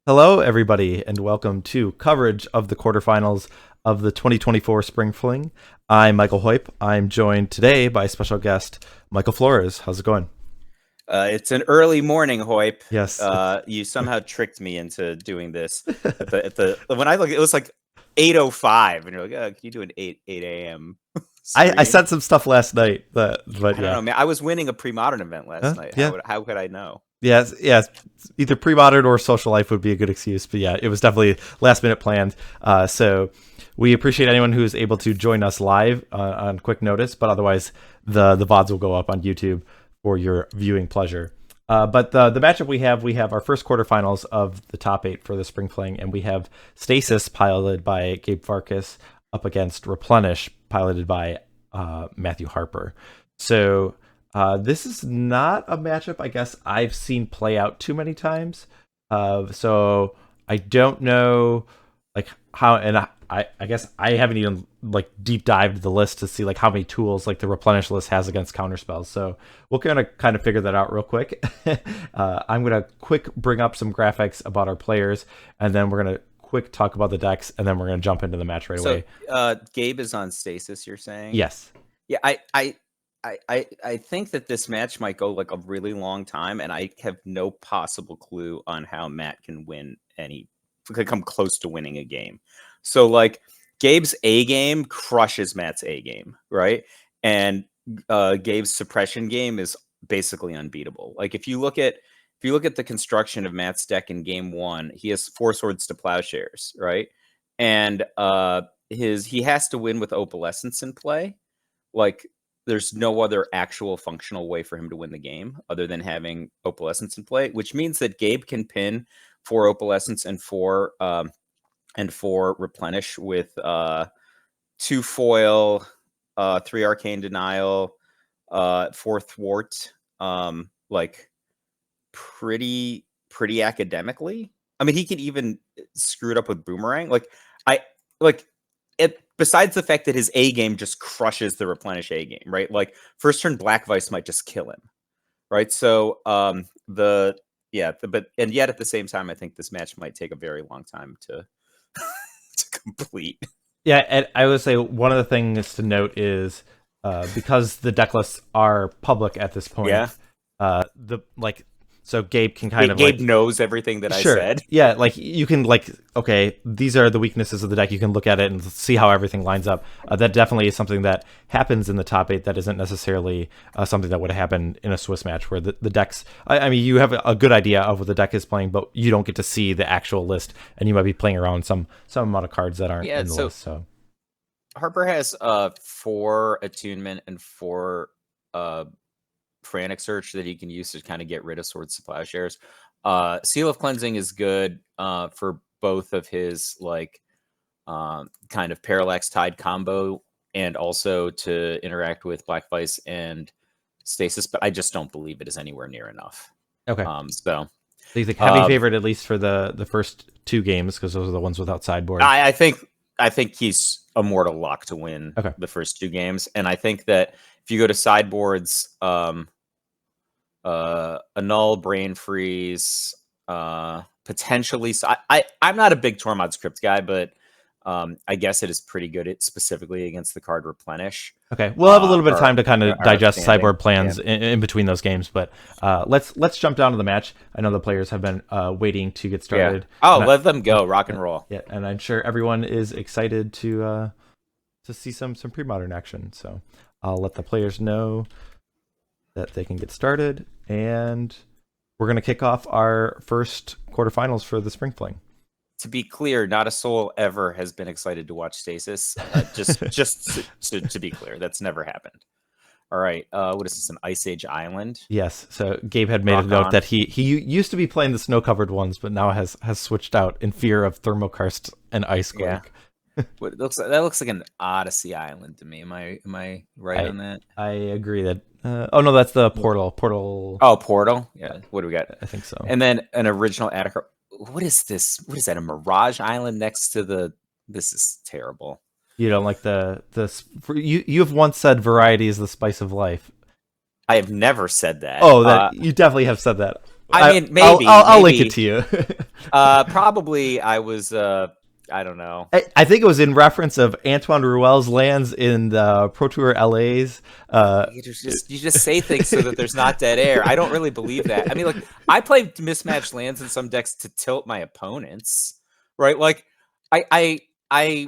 Hello, everybody, and welcome to coverage of the quarterfinals of the 2024 Spring Fling. I'm Michael Hoyp. I'm joined today by special guest Michael Flores. How's it going? It's an early morning, Hoyp. Yes. You somehow tricked me into doing this. When I look, it was like 8:05, and you're like, "Oh, can you do an 8 a.m." I sent some stuff last night, but I don't know, man. I was winning a Premodern event last night. Yeah. How could I know? Yes. Either pre-modern or social life would be a good excuse. But yeah, it was definitely last minute planned. So we appreciate anyone who is able to join us live on quick notice. But otherwise, the VODs will go up on YouTube for your viewing pleasure. But the matchup we have our first quarterfinals of the top 8 for the Spring Fling, and we have Stasis piloted by Gabe Farkas up against Replenish piloted by Matthew Harper. So this is not a matchup I guess I've seen play out too many times. So I don't know like how, and I guess I haven't even like deep dived the list to see like how many tools like the Replenish list has against counterspells. So we're gonna kind of figure that out real quick. I'm gonna quick bring up some graphics about our players, and then we're gonna quick talk about the decks, and then we're gonna jump into the match right away. Gabe is on Stasis, you're saying? Yes. Yeah, I think that this match might go like a really long time, and I have no possible clue on how Matt can come close to winning a game. So like Gabe's A game crushes Matt's A game, right? And Gabe's suppression game is basically unbeatable. Like if you look at the construction of Matt's deck in game 1, he has 4 swords to plowshares, right? And he has to win with Opalescence in play. Like there's no other actual functional way for him to win the game other than having Opalescence in play, which means that Gabe can pin 4 Opalescence and 4 Replenish with 2 foil, 3 Arcane Denial, 4 Thwart, like pretty academically. I mean, he could even screw it up with Boomerang. Besides the fact that his A game just crushes the Replenish A game, right? Like first turn Black Vise might just kill him, right? So but yet at the same time, I think this match might take a very long time to complete. Yeah, and I would say one of the things to note is because the deck lists are public at this point. Yeah. So Gabe can kind of Gabe knows everything that I said. Yeah, like you can okay, these are the weaknesses of the deck. You can look at it and see how everything lines up. That definitely is something that happens in the top 8 that isn't necessarily something that would happen in a Swiss match where the decks, I mean, you have a good idea of what the deck is playing, but you don't get to see the actual list, and you might be playing around some amount of cards that aren't in the list. So Harper has 4 Attunement and 4 Frantic Search that he can use to kind of get rid of swords to plowshares. Seal of Cleansing is good for both of his kind of Parallax Tide combo, and also to interact with Black Vise and Stasis, but I just don't believe it is anywhere near enough. Okay. So you think heavy favorite at least for the first 2 games, because those are the ones without sideboard? I think he's a mortal lock to win the first 2 games, and I think that if you go to sideboards, Annul, Brain Freeze, potentially. So I'm not a big Tormod Crypt guy, but I guess it is pretty good specifically against the card Replenish. Okay, we'll have a little bit of time to kind of digest sideboard plans in between those games, but let's jump down to the match. I know the players have been waiting to get started. Yeah. Let them go, rock and roll. Yeah, and I'm sure everyone is excited to see some pre-modern action. So I'll let the players know that they can get started, and we're going to kick off our first quarterfinals for the Spring Fling. To be clear, not a soul ever has been excited to watch Stasis. Just to be clear, that's never happened. All right, what is this, an Ice Age Island? Yes, so Gabe had made a note that he used to be playing the snow-covered ones, but now has switched out in fear of Thermokarst and Icequake. Yeah. That looks like an Odyssey Island to me. Am I right on that? I agree that. Oh no, that's the Portal. Oh, Portal. Yeah. What do we got? I think so. And then an original Adarkar. What is this? What is that? A Mirage Island next to the? This is terrible. You don't like you have once said variety is the spice of life. I have never said that. Oh, you definitely have said that. I mean, maybe I'll link it to you. Probably I was I don't know. I think it was in reference of Antoine Ruel's lands in the Pro Tour LA's. You just say things so that there's not dead air. I don't really believe that. I mean, like, I play mismatched lands in some decks to tilt my opponents, right? Like, I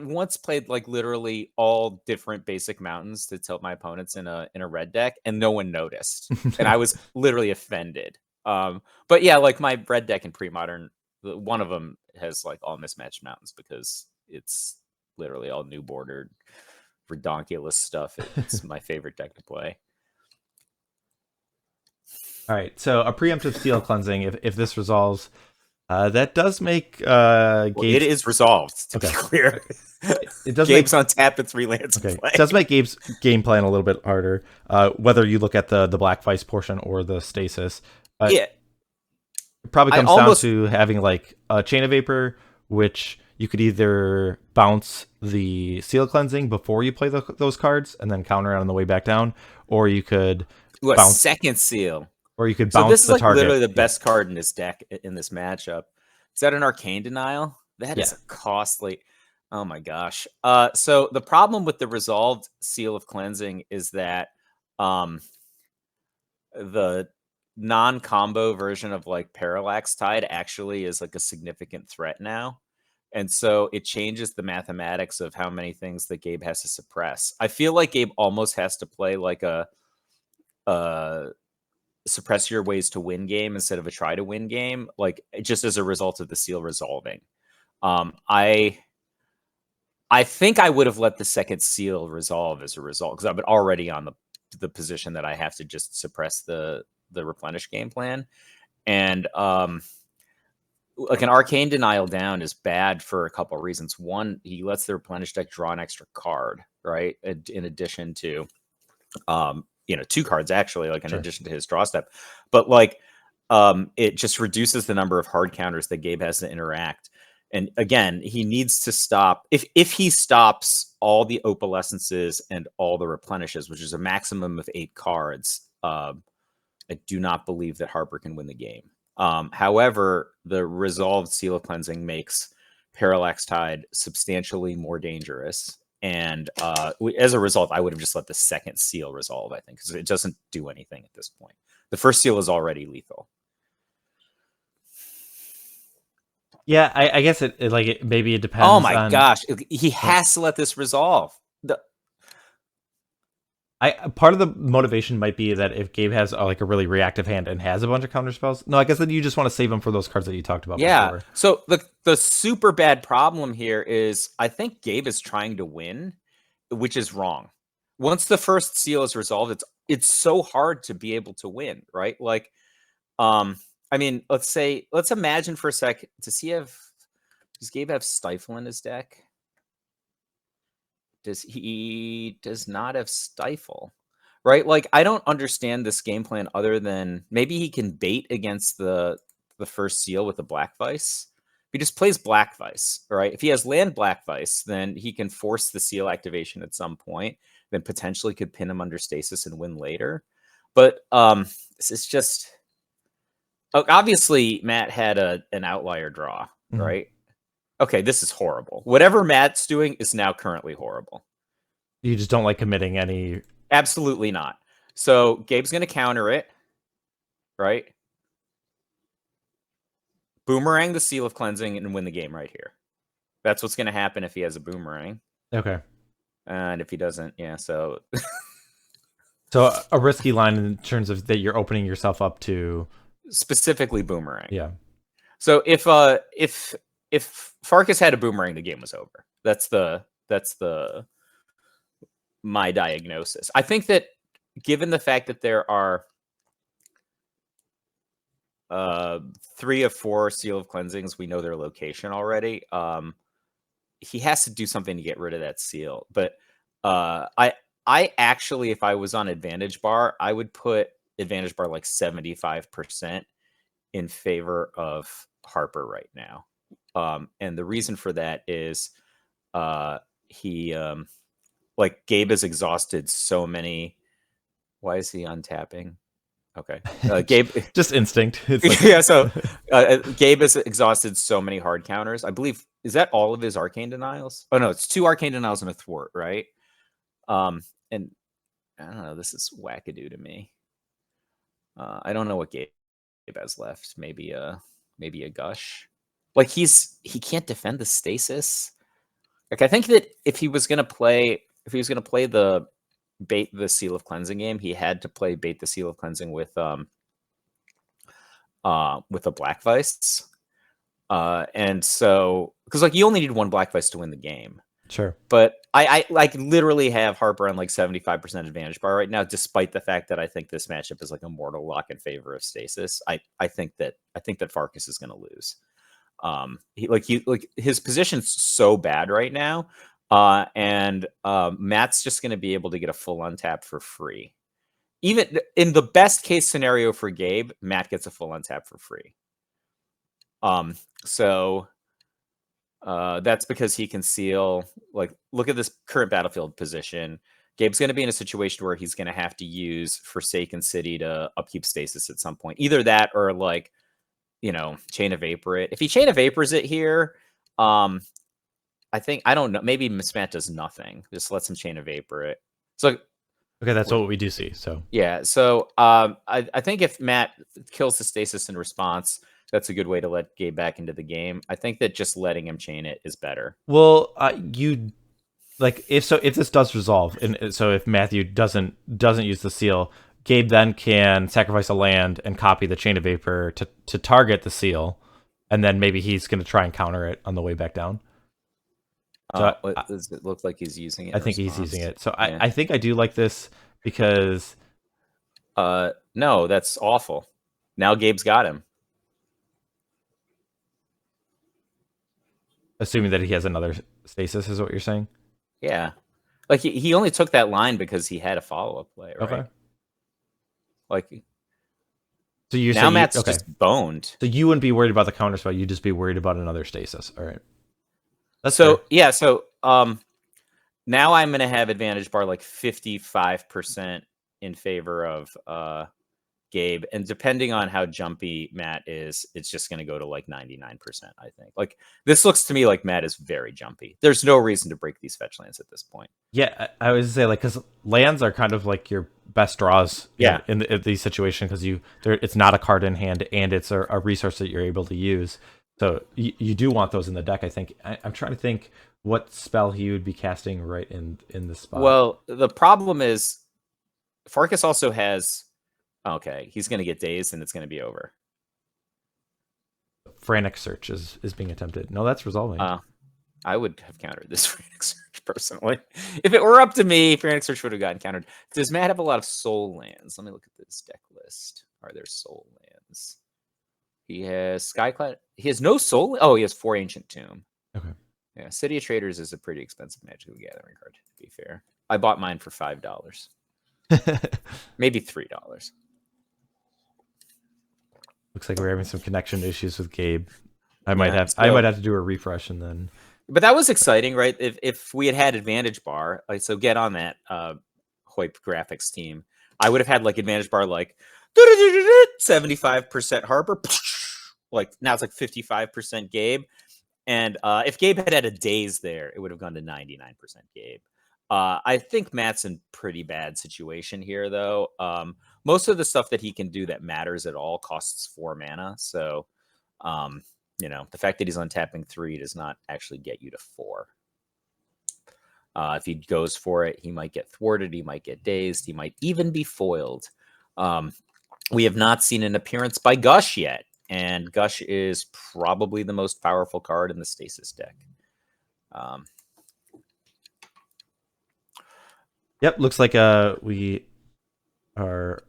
once played like literally all different basic mountains to tilt my opponents in a red deck, and no one noticed, and I was literally offended. But yeah, like my red deck in Premodern, one of them has like all mismatched mountains because it's literally all new bordered redonkulous stuff. It's my favorite deck to play. All right, so a preemptive steel cleansing. If this resolves, that does make It is resolved. To be clear, it does. Gabe's on tap and 3 lands. Okay, it does make Gabe's game plan a little bit harder. Whether you look at the Black Vise portion or the Stasis. Yeah. It probably comes down to having like a Chain of Vapor, which you could either bounce the Seal Cleansing before you play those cards and then counter it on the way back down, or you could bounce second seal. Or you could bounce this is the like target. Literally the best card in this deck in this matchup. Is that an Arcane Denial? That is a costly. Oh my gosh. So the problem with the resolved Seal of Cleansing is that the non-combo version of like Parallax Tide actually is like a significant threat now. And so it changes the mathematics of how many things that Gabe has to suppress. I feel like Gabe almost has to play like a suppress your ways to win game instead of a try to win game, like just as a result of the seal resolving. I think I would have let the second seal resolve as a result, because I've been already on the position that I have to just suppress the replenish game plan. And like an Arcane Denial down is bad for a couple of reasons. One, he lets the replenish deck draw an extra card, right? In addition to 2 cards actually, like in addition to his draw step. But like it just reduces the number of hard counters that Gabe has to interact. And again, he needs to stop. If he stops all the Opalescences and all the replenishes, which is a maximum of 8 cards, I do not believe that Harper can win the game. However, the resolved Seal of Cleansing makes Parallax Tide substantially more dangerous. And as a result, I would have just let the second seal resolve, I think, because it doesn't do anything at this point. The first seal is already lethal. Yeah, I guess maybe it depends. Oh my gosh, he has to let this resolve. Part of the motivation might be that if Gabe has like a really reactive hand and has a bunch of counter spells. No, I guess then you just want to save them for those cards that you talked about before. So the super bad problem here is I think Gabe is trying to win, which is wrong. Once the first seal is resolved, it's so hard to be able to win, right? Like, I mean, let's imagine for a sec, does Gabe have Stifle in his deck? He does not have Stifle, right? Like, I don't understand this game plan other than maybe he can bait against the first seal with the Black Vise. He just plays Black Vise, right? If he has land Black Vise, then he can force the seal activation at some point, then potentially could pin him under Stasis and win later. But this is just... Obviously, Matt had an outlier draw, right? Okay, this is horrible. Whatever Matt's doing is now currently horrible. You just don't like committing any... Absolutely not. So Gabe's going to counter it, right? Boomerang the Seal of Cleansing and win the game right here. That's what's going to happen if he has a Boomerang. Okay. And if he doesn't, so... So a risky line in terms of that you're opening yourself up to... Specifically Boomerang. Yeah. So if Farkas had a Boomerang, the game was over. That's my diagnosis. I think that given the fact that there are 3 of 4 Seal of Cleansings, we know their location already. He has to do something to get rid of that seal. But I actually, if I was on Advantage Bar, I would put Advantage Bar like 75% in favor of Harper right now. And the reason for that is he like Gabe has exhausted so many. Why is he untapping? Okay. Gabe. Just instinct. It's like, Yeah. So Gabe has exhausted so many hard counters. I believe is that all of his Arcane Denials? Oh no, it's 2 Arcane Denials and a Thwart, right? And I don't know. This is wackadoo to me. I don't know what Gabe has left. Maybe a Gush. Like he can't defend the Stasis. Like I think that if he was gonna play the Bait the Seal of Cleansing game, he had to play Bait the Seal of Cleansing with a Black Vise. And so because like you only need 1 Black Vise to win the game. sure. But I like literally have Harper on like 75% advantage bar right now, despite the fact that I think this matchup is like a mortal lock in favor of Stasis. I think that Farkas is going to lose. His position's so bad right now, and Matt's just going to be able to get a full untap for free. Even in the best case scenario for Gabe, Matt gets a full untap for free. So. That's because he can seal, like, look at this current battlefield position. Gabe's going to be in a situation where he's going to have to use Forsaken City to upkeep Stasis at some point. Either that or, like, Chain of Vapor it. If he Chain of Vapors it here, I don't know. Maybe Miss Matt does nothing. Just lets him Chain of Vapor it. So, Okay, that's what we do see. So yeah. So I think if Matt kills the Stasis in response, that's a good way to let Gabe back into the game. I think that just letting him chain it is better. well, you like if this does resolve, and so if Matthew doesn't use the seal, Gabe then can sacrifice a land and copy the Chain of Vapor to target the seal, and then maybe he's going to try and counter it on the way back down. So Does it look like he's using it? I think he's using it. So yeah. I think I do like this because no, that's awful. Now Gabe's got him. Assuming that he has another Stasis is what you're saying? Yeah. Like he only took that line because he had a follow-up play, right? Okay. Like so you're now Matt's just boned. So you wouldn't be worried about the counterspell, you'd just be worried about another Stasis. All right. That's so fair. Yeah, so now I'm gonna have advantage bar like 55% in favor of Gabe, and depending on how jumpy Matt is, it's just going to go to like 99%. I think like this looks to me like Matt is very jumpy. There's no reason to break these fetch lands at this point. Yeah, I would say like because lands are kind of like your best draws. Yeah, in these situations because it's not a card in hand and it's a resource that you're able to use. So you do want those in the deck. I think I'm trying to think what spell he would be casting right in this spot. Well, the problem is Farkas also has. Okay, he's going to get Daze, and it's going to be over. Frantic Search is being attempted. No, that's resolving. I would have countered this Frantic Search, personally. If it were up to me, Frantic Search would have gotten countered. Does Matt have a lot of soul lands? Let me look at this deck list. Are there soul lands? He has Skycloud. He has no soul. Oh, he has 4 Ancient Tomb. Okay. Yeah, City of Traders is a pretty expensive Magic the Gathering card, to be fair. I bought mine for $5. Maybe $3. Looks like we're having some connection issues with Gabe. I might have to do a refresh and then. But that was exciting, right? If we had advantage bar, like so, get on that Hoyp graphics team. I would have had like advantage bar like 75% Harper. Like now it's like 55% Gabe. And if Gabe had a Daze there, it would have gone to 99% Gabe. I think Matt's in pretty bad situation here, though. Most of the stuff that he can do that matters at all costs 4 mana. So, the fact that he's untapping 3 does not actually get you to 4. If he goes for it, he might get thwarted. He might get dazed. He might even be foiled. We have not seen an appearance by Gush yet. And Gush is probably the most powerful card in the Stasis deck. Yep, looks like we are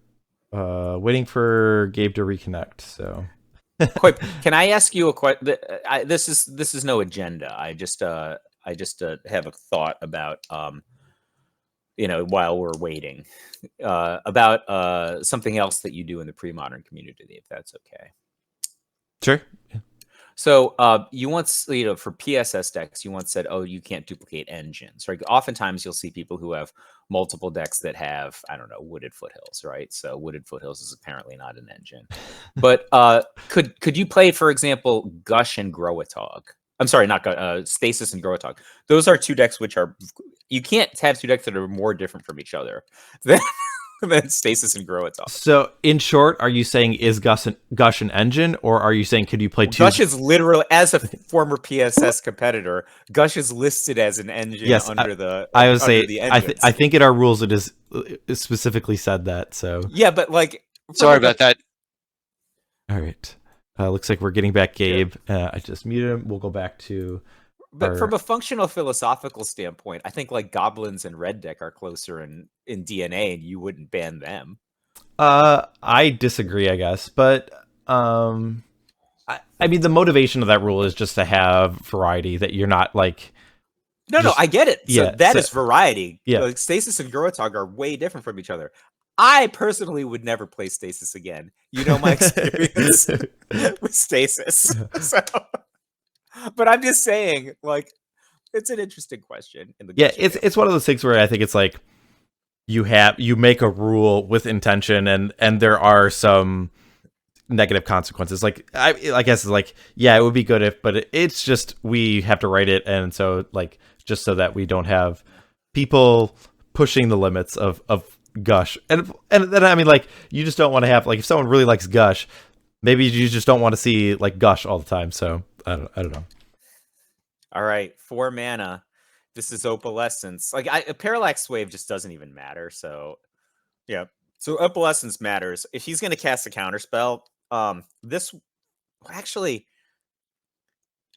waiting for Gabe to reconnect. So, can I ask you a question? This is no agenda. I just have a thought about while we're waiting about something else that you do in the pre-modern community, if that's okay. Sure. Yeah. So you once, for PSS decks, you once said, oh, you can't duplicate engines, right? Oftentimes you'll see people who have multiple decks that have, I don't know, Wooded Foothills, right? So Wooded Foothills is apparently not an engine. But could you play, for example, Gush and Growatog? I'm sorry, not Stasis and Growatog. Those are two decks which are, you can't have two decks that are more different from each other than Stasis and Growatog. So, in short, are you saying is Gush an engine, or are you saying could you play two? Gush is literally, as a former PSS competitor, Gush is listed as an engine under the. I would say the I think in our rules it is specifically said that. So yeah, but like, sorry about that. All right, looks like we're getting back Gabe. I just muted him. We'll go back to. But from a functional philosophical standpoint, I think like goblins and red deck are closer in DNA, and you wouldn't ban them. I disagree, I guess, but I mean the motivation of that rule is just to have variety. That you're not like. No, I get it. So yeah, that is variety. Yeah, like Stasis and Growatog are way different from each other. I personally would never play Stasis again. You know my experience with Stasis. So. But I'm just saying, like, it's an interesting question. It's one of those things where I think it's like you make a rule with intention, and there are some negative consequences. Like I guess it's like it would be good if, but it's just we have to write it, and so like just so that we don't have people pushing the limits of Gush, and then I mean like you just don't want to have like if someone really likes Gush, maybe you just don't want to see like Gush all the time. So. I don't know. All right, 4 mana. This is Opalescence. Like Parallax Wave just doesn't even matter. So yeah. So Opalescence matters. If he's gonna cast a counterspell, this actually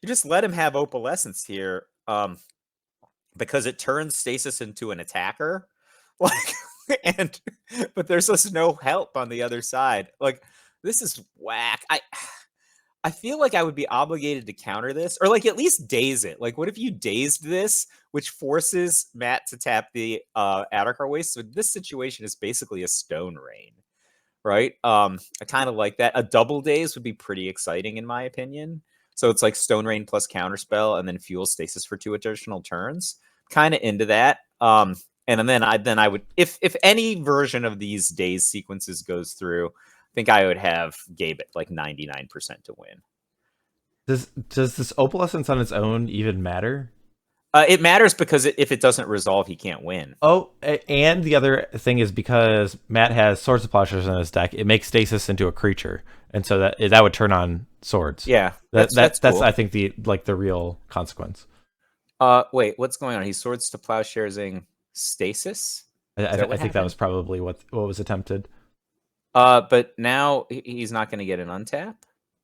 you just let him have Opalescence here. Because it turns Stasis into an attacker. Like but there's just no help on the other side. Like this is whack. I feel like I would be obligated to counter this, or like at least daze it. Like, what if you dazed this, which forces Matt to tap the Adarkar Wastes? So this situation is basically a Stone Rain, right? I kind of like that. A double daze would be pretty exciting in my opinion. So it's like Stone Rain plus Counterspell, and then Fuel Stasis for 2 additional turns. Kind of into that. And then I would, if any version of these daze sequences goes through. I think I would have Gabe at like 99% to win. Does this Opalescence on its own even matter? It matters because if it doesn't resolve, he can't win. Oh, and the other thing is because Matt has Swords of Plowshares in his deck, it makes Stasis into a creature, and so that would turn on swords. Yeah, that's cool. I think the real consequence. Wait, what's going on? He's Swords to Plowsharesing Stasis. I think that was probably what was attempted. But now he's not going to get an untap?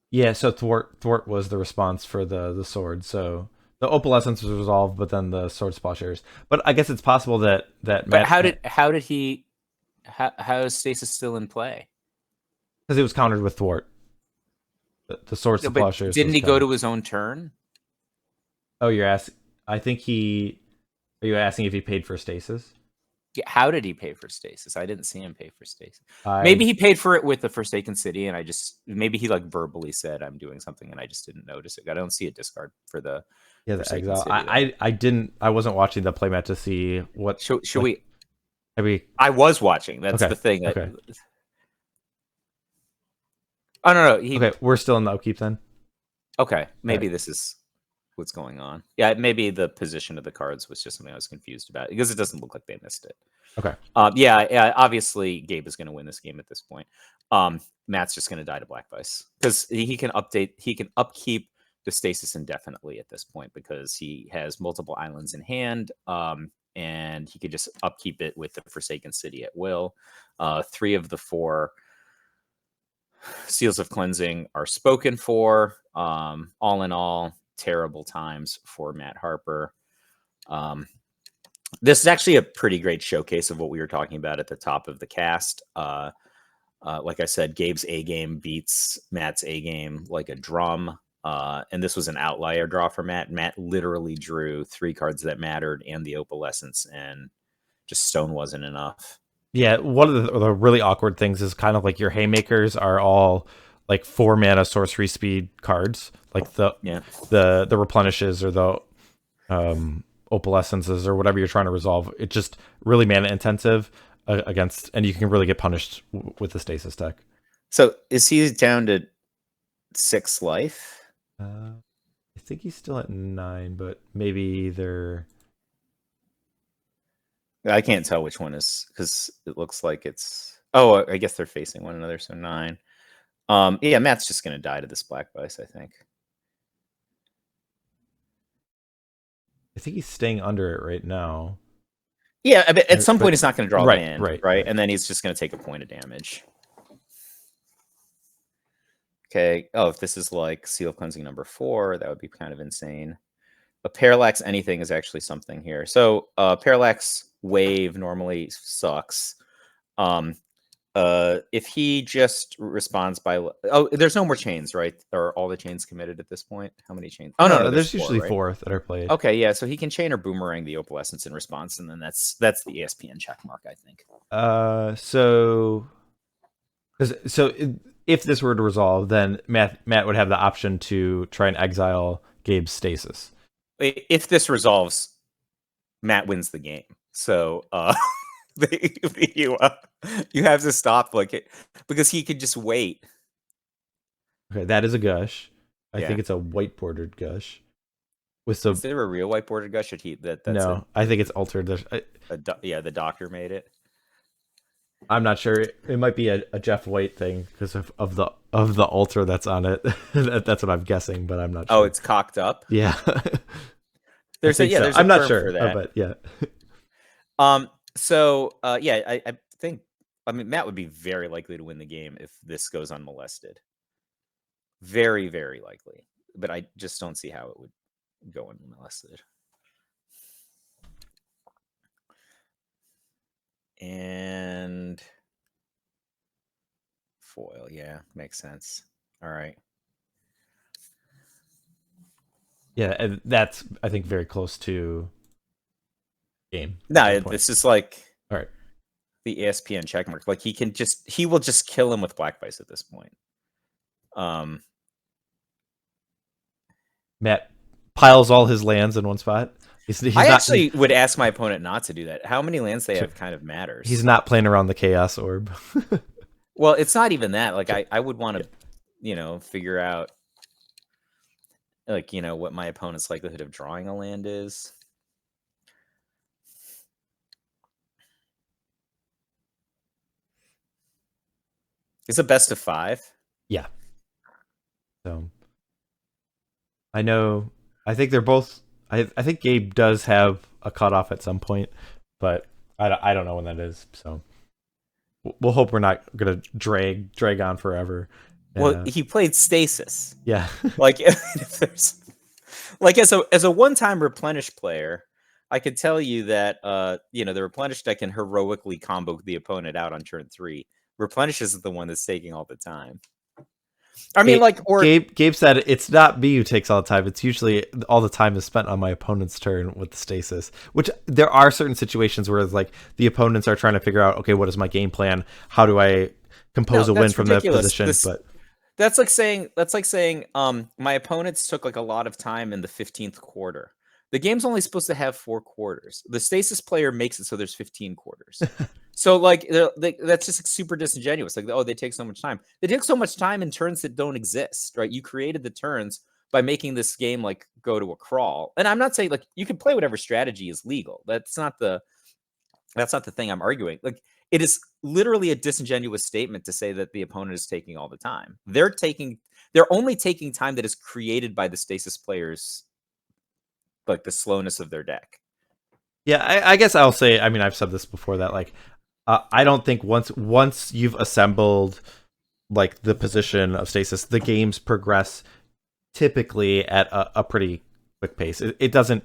Yeah, so Thwart was the response for the sword. So the Opalescence was resolved, but then the Sword Splashers. But I guess it's possible that But Matt, how is Stasis still in play? Because it was countered with Thwart. The Sword Splashers. Didn't he go to his own turn? Oh, you're asking. I think are you asking if he paid for Stasis? Yeah, how did he pay for Stasis? I didn't see him pay for Stasis. Maybe he paid for it with the Forsaken City, and maybe he like verbally said, "I'm doing something," and I just didn't notice it. I don't see a discard for the Forsaken City. I wasn't watching the playmat to see what. Should we? I was watching. That's the thing. Okay. Oh no! Okay, we're still in the upkeep then. Okay, maybe this is what's going on. Yeah, maybe the position of the cards was just something I was confused about because it doesn't look like they missed it. Okay. Yeah. Obviously, Gabe is going to win this game at this point. Matt's just going to die to Black Vise because he can upkeep the Stasis indefinitely at this point because he has multiple islands in hand. And he could just upkeep it with the Forsaken City at will. 3 of the 4 Seals of Cleansing are spoken for. All in all, terrible times for Matt Harper. This is actually a pretty great showcase of what we were talking about at the top of the cast. Like I said, Gabe's A game beats Matt's A game like a drum. And this was an outlier draw for Matt. Matt literally drew 3 cards that mattered and the Opalescence, and just Stone wasn't enough. Yeah, one of the really awkward things is kind of like your haymakers are all like 4 mana sorcery speed cards, like the replenishes or the Opalescences or whatever you're trying to resolve. It's just really mana intensive against, and you can really get punished with the Stasis deck. So is he down to 6 life? I think he's still at 9, but maybe they're... I can't tell which one is, because it looks like it's... Oh, I guess they're facing one another, so 9. Yeah, Matt's just going to die to this Black Vise, I think. I think he's staying under it right now. Yeah, I mean, at some point he's not going to draw right, land, right? And then he's just going to take a point of damage. Okay. Oh, if this is like Seal Cleansing number 4, that would be kind of insane. A Parallax anything is actually something here. So Parallax Wave normally sucks. If he just responds by... Oh, there's no more chains, right? Are all the chains committed at this point? How many chains? Oh, no, there's usually 4 that are played. Okay, yeah, so he can chain or Boomerang the Opalescence in response, and then that's the ESPN checkmark, I think. So if this were to resolve, then Matt would have the option to try and exile Gabe's Stasis. If this resolves, Matt wins the game. So you have to stop it because he could just wait. Okay, that is a Gush. I Yeah. think it's a white bordered Gush. With some... Is there a real white bordered Gush? No, I think it's altered. Yeah, the doctor made it. I'm not sure. It might be a Jeff White thing because of the altar that's on it. That's what I'm guessing, but I'm not sure. Oh, it's cocked up. Yeah. There's a I'm not term sure for that. but yeah. So I think Matt would be very likely to win the game if this goes unmolested. Very, very likely. But I just don't see how it would go unmolested. And foil, yeah, makes sense. All right. Yeah, and that's, I think, very close to game. No, it's just like all right. The ESPN checkmark. Like he will just kill him with Black Vise at this point. Matt piles all his lands in one spot. I actually would ask my opponent not to do that. How many lands they have kind of matters. He's not playing around the Chaos Orb. Well, it's not even that. Like I would want to, figure out what my opponent's likelihood of drawing a land is. It's a best of 5. Yeah. So I think they're both... I think Gabe does have a cutoff at some point, but I don't know when that is. So we'll hope we're not gonna drag on forever. And, well, he played Stasis. Yeah. If there's as a one-time Replenish player, I could tell you that the Replenish deck can heroically combo the opponent out on turn 3. Replenish is the one that's taking all the time. I mean, Gabe said it's not me who takes all the time. It's usually all the time is spent on my opponent's turn with the Stasis. Which there are certain situations where it's like the opponents are trying to figure out, okay, what is my game plan? How do I compose a win from that position? But that's like saying my opponents took a lot of time in the 15th quarter. The game's only supposed to have 4 quarters. The Stasis player makes it so there's 15 quarters. So that's just super disingenuous. They take so much time. They take so much time in turns that don't exist, right? You created the turns by making this game go to a crawl. And I'm not saying you can play whatever strategy is legal. That's not the thing I'm arguing. It is literally a disingenuous statement to say that the opponent is taking all the time. They're only taking time that is created by the Stasis players, the slowness of their deck. Yeah, I guess I'll say, I've said this before, that I don't think once you've assembled the position of Stasis, the games progress typically at a pretty quick pace. It doesn't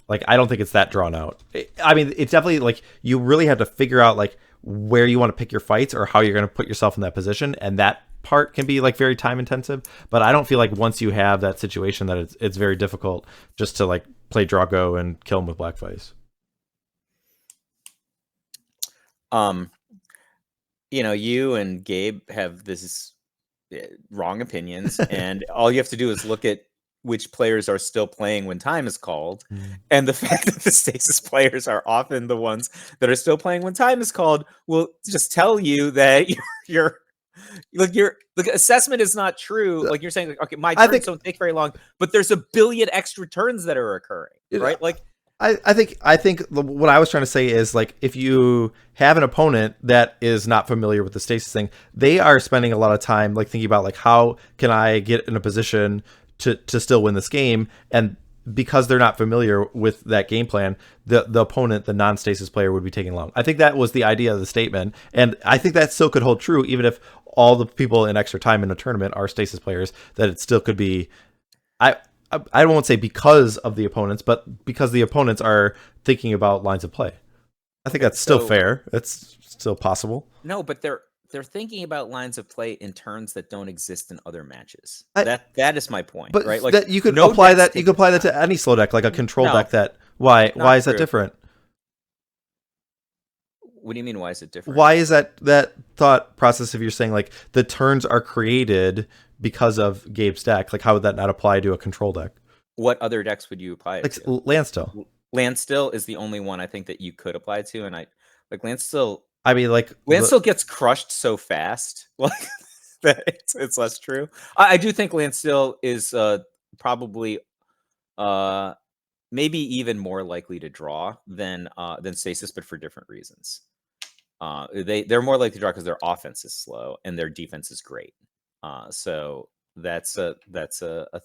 I don't think it's that drawn out. It's definitely you really have to figure out where you want to pick your fights or how you're going to put yourself in that position, and that part can be very time intensive. But I don't feel once you have that situation that it's very difficult just to play Drago and kill him with Black Vise. You and Gabe have this wrong opinions, and all you have to do is look at which players are still playing when time is called, and the fact that the Stasis players are often the ones that are still playing when time is called will just tell you that your assessment is not true. Like you're saying, like, okay, my turns don't take very long, but there's a billion extra turns that are occurring, right? Like I think what I was trying to say is, like, if you have an opponent that is not familiar with the Stasis thing, they are spending a lot of time like thinking about like, how can I get in a position to still win this game, and because they're not familiar with that game plan, the opponent, the non-Stasis player, would be taking long. I think that was the idea of the statement, and I think that still could hold true even if all the people in extra time in a tournament are Stasis players, that it still could be. I won't say because of the opponents, but because the opponents are thinking about lines of play. I think that's still fair. It's still possible. No, but they're thinking about lines of play in turns that don't exist in other matches. That is my point, but right? Like that you could apply that. You could apply that to any slow deck, like a control deck. Why is that different? What do you mean? Why is it different? Why is that thought process? If you're saying like the turns are created because of Gabe's deck, like how would that not apply to a control deck? What other decks would you apply it like to? Landstill. Landstill is the only one I think that you could apply it to, and I like Landstill. I mean, like Landstill gets crushed so fast, like that it's less true. I do think Landstill is probably maybe even more likely to draw than Stasis, but for different reasons. They're more likely to draw because their offense is slow and their defense is great. So that's a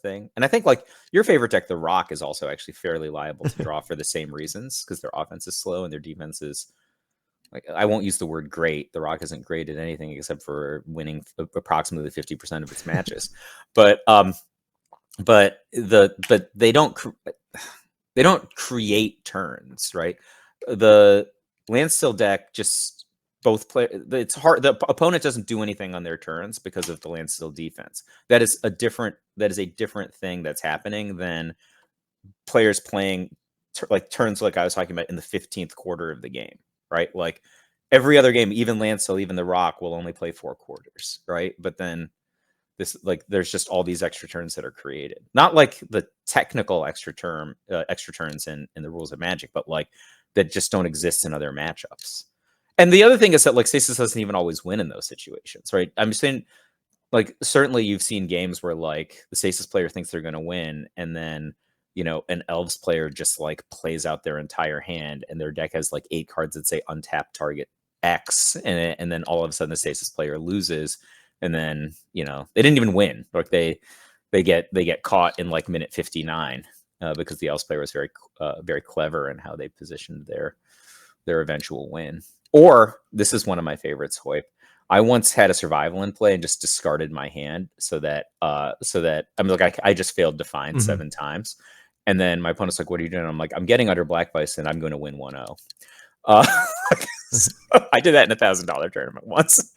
thing. And I think like your favorite deck, the Rock, is also actually fairly liable to draw for the same reasons, because their offense is slow and their defense is, like, I won't use the word great. The Rock isn't great at anything except for winning approximately 50% of its matches. But they don't create turns, right? The Landstill deck just it's hard. The opponent doesn't do anything on their turns because of the Landstill defense. That is a different thing that's happening than players playing like turns like I was talking about in the 15th quarter of the game, right? Like every other game, even Landstill, even the Rock, will only play 4 quarters, right? But then there's just all these extra turns that are created. Not like the technical extra turns in the rules of Magic, but like that just don't exist in other matchups. And the other thing is that like Stasis doesn't even always win in those situations, right? I'm saying, like, certainly you've seen games where like the Stasis player thinks they're going to win, and then an Elves player just like plays out their entire hand, and their deck has like 8 cards that say untap target X, and then all of a sudden the Stasis player loses, and then they didn't even win. Like they get caught in like minute 59 because the Elves player was very clever in how they positioned their eventual win. Or this is one of my favorites, Hoyp. I once had a survival in play and just discarded my hand so that I mean, like I just failed to find 7 times, and then my opponent's like, "What are you doing?" I'm like, "I'm getting under Black Vise and I'm going to win 1-0." So I did that in $1,000 tournament once.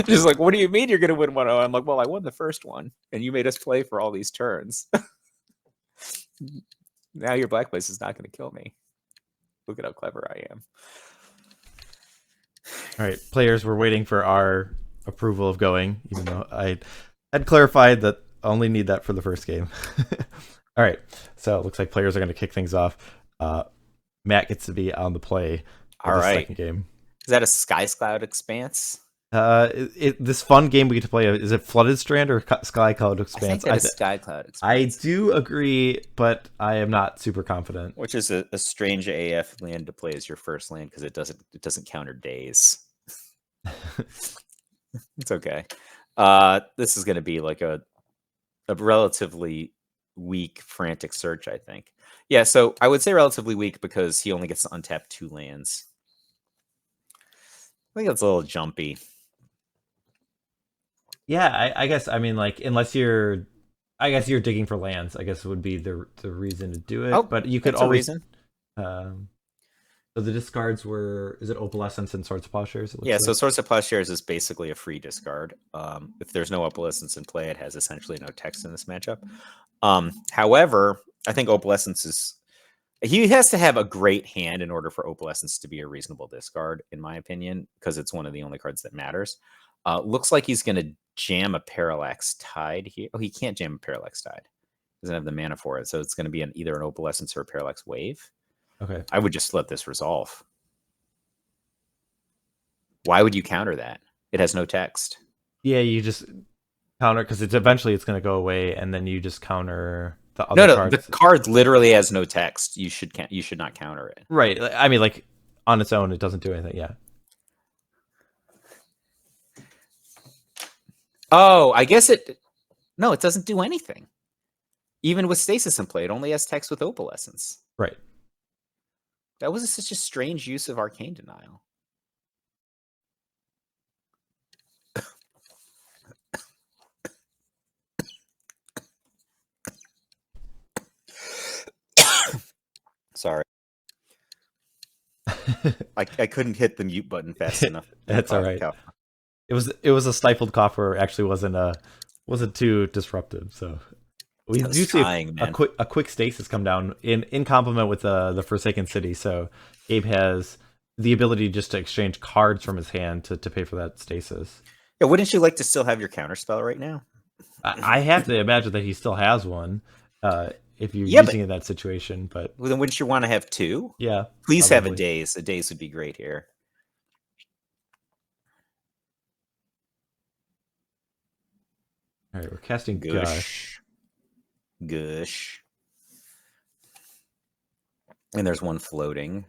Just like, what do you mean you're going to win 1-0? I'm like, well, I won the first one, and you made us play for all these turns. Now your Black Vise is not going to kill me. Look at how clever I am. All right, players, we're waiting for our approval of going, even though I'd clarified that I only need that for the first game. All right, so it looks like players are going to kick things off. Matt gets to be on the play for the second game. Is that a Skycloud Expanse? This fun game we get to play, is it Flooded Strand or Skycloud Expanse? I think that is Skycloud Expanse. I do agree, but I am not super confident. Which is a strange AF land to play as your first land, because it doesn't counter Daze. It's okay. This is going to be like a relatively weak Frantic Search, I think. Yeah, so I would say relatively weak because he only gets to untap 2 lands. I think that's a little jumpy. Yeah, I guess, I mean, like, unless you're digging for lands, I guess would be the reason to do it. But you could always. So the discards were, is it Opalescence and Swords of Plowshares? Yeah, so Swords of Plowshares is basically a free discard. If there's no Opalescence in play, it has essentially no text in this matchup. However, I think Opalescence he has to have a great hand in order for Opalescence to be a reasonable discard, in my opinion, because it's one of the only cards that matters. Looks like he's going to jam a Parallax Tide here. Oh, he can't jam a Parallax Tide. Doesn't have the mana for it, so it's going to be either an Opalescence or a Parallax Wave. Okay. I would just let this resolve. Why would you counter that? It has no text. Yeah, you just counter because eventually it's going to go away, and then you just counter the other No, cards. the card literally has no text. You should not counter it. Right. I mean, like on its own, it doesn't do anything. Yeah. Oh, I guess it. No, it doesn't do anything. Even with Stasis in play, it only has text with Opalescence. Right. That was such a strange use of Arcane Denial. Sorry. I couldn't hit the mute button fast enough. That's all right. It was a stifled cough where it actually wasn't too disruptive. So we do see a quick stasis come down in complement with the Forsaken City. So Gabe has the ability just to exchange cards from his hand to pay for that stasis. Yeah, wouldn't you like to still have your counterspell right now? I have to imagine that he still has one. If you're using it in that situation, but well, then wouldn't you want to have two? Yeah, please probably. Have a Daze. A Daze would be great here. All right, we're casting Gush. Gush. And there's one floating.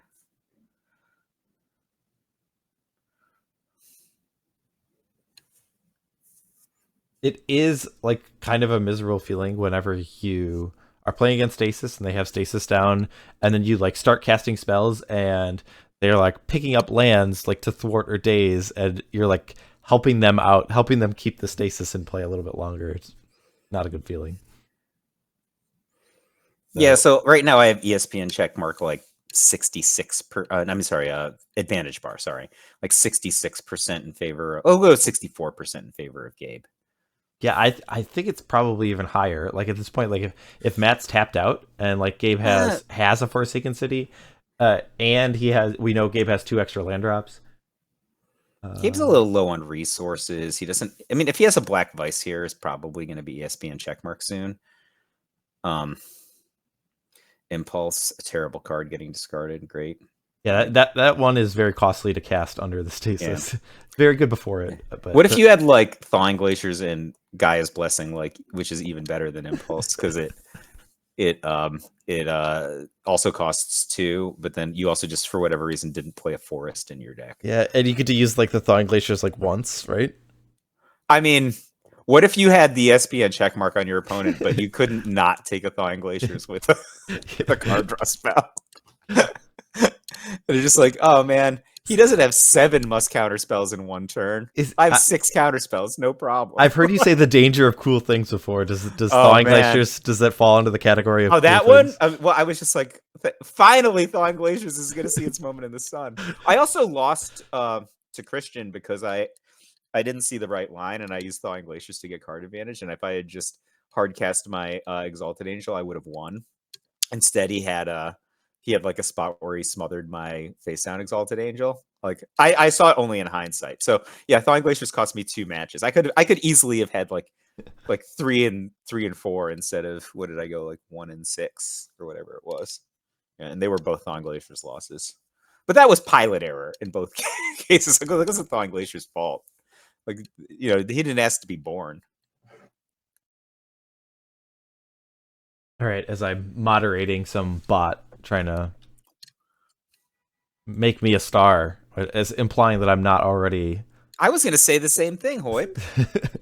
It is like kind of a miserable feeling whenever you are playing against Stasis and they have Stasis down, and then you like start casting spells and they're like picking up lands like to thwart or Daze, and you're like helping them out, helping them keep the Stasis in play a little bit longer. It's not a good feeling. So, yeah, so right now I have ESPN check mark like 66 per advantage bar, sorry. Like 66% in favor. I'll go 64% in favor of Gabe. Yeah, I think it's probably even higher. Like at this point, like if Matt's tapped out and like Gabe has a Forsaken City, and we know Gabe has 2 extra land drops. Gabe's a little low on resources. He doesn't. I mean, if he has a Black Vise here, it's probably going to be ESPN checkmark soon. Impulse, a terrible card getting discarded. Great. Yeah, that one is very costly to cast under the Stasis. Yeah. Very good before it. But what if you had like Thawing Glaciers and Gaia's Blessing, like, which is even better than Impulse because it also costs 2, but then you also just for whatever reason didn't play a forest in your deck. Yeah, and you get to use like the Thawing Glaciers like once, right? I mean, what if you had the SPN checkmark on your opponent, but you couldn't not take a Thawing Glaciers with a card draw spell? They're just like, oh man, he doesn't have 7 must counter spells in one turn. I have 6 counter spells, no problem. I've heard you say the danger of cool things before. Does Thawing Glaciers, does that fall into the category of cool that one? Well, I was just like, finally Thawing Glaciers is going to see its moment in the sun. I also lost to Christian because I didn't see the right line, and I used Thawing Glaciers to get card advantage, and if I had just hard cast my Exalted Angel, I would have won. Instead, he had like a spot where he smothered my face down Exalted Angel. Like I saw it only in hindsight. So yeah, Thawing Glaciers cost me 2 matches. I could easily have had like 3 and 4 instead of, what did I go, like 1 and 6 or whatever it was. Yeah, and they were both Thawing Glaciers losses. But that was pilot error in both cases. Like, it wasn't Thawing Glaciers' fault. Like, you know, he didn't ask to be born. All right, as I'm moderating some bot trying to make me a star, as implying that I'm not already. I was going to say the same thing, Hoyp.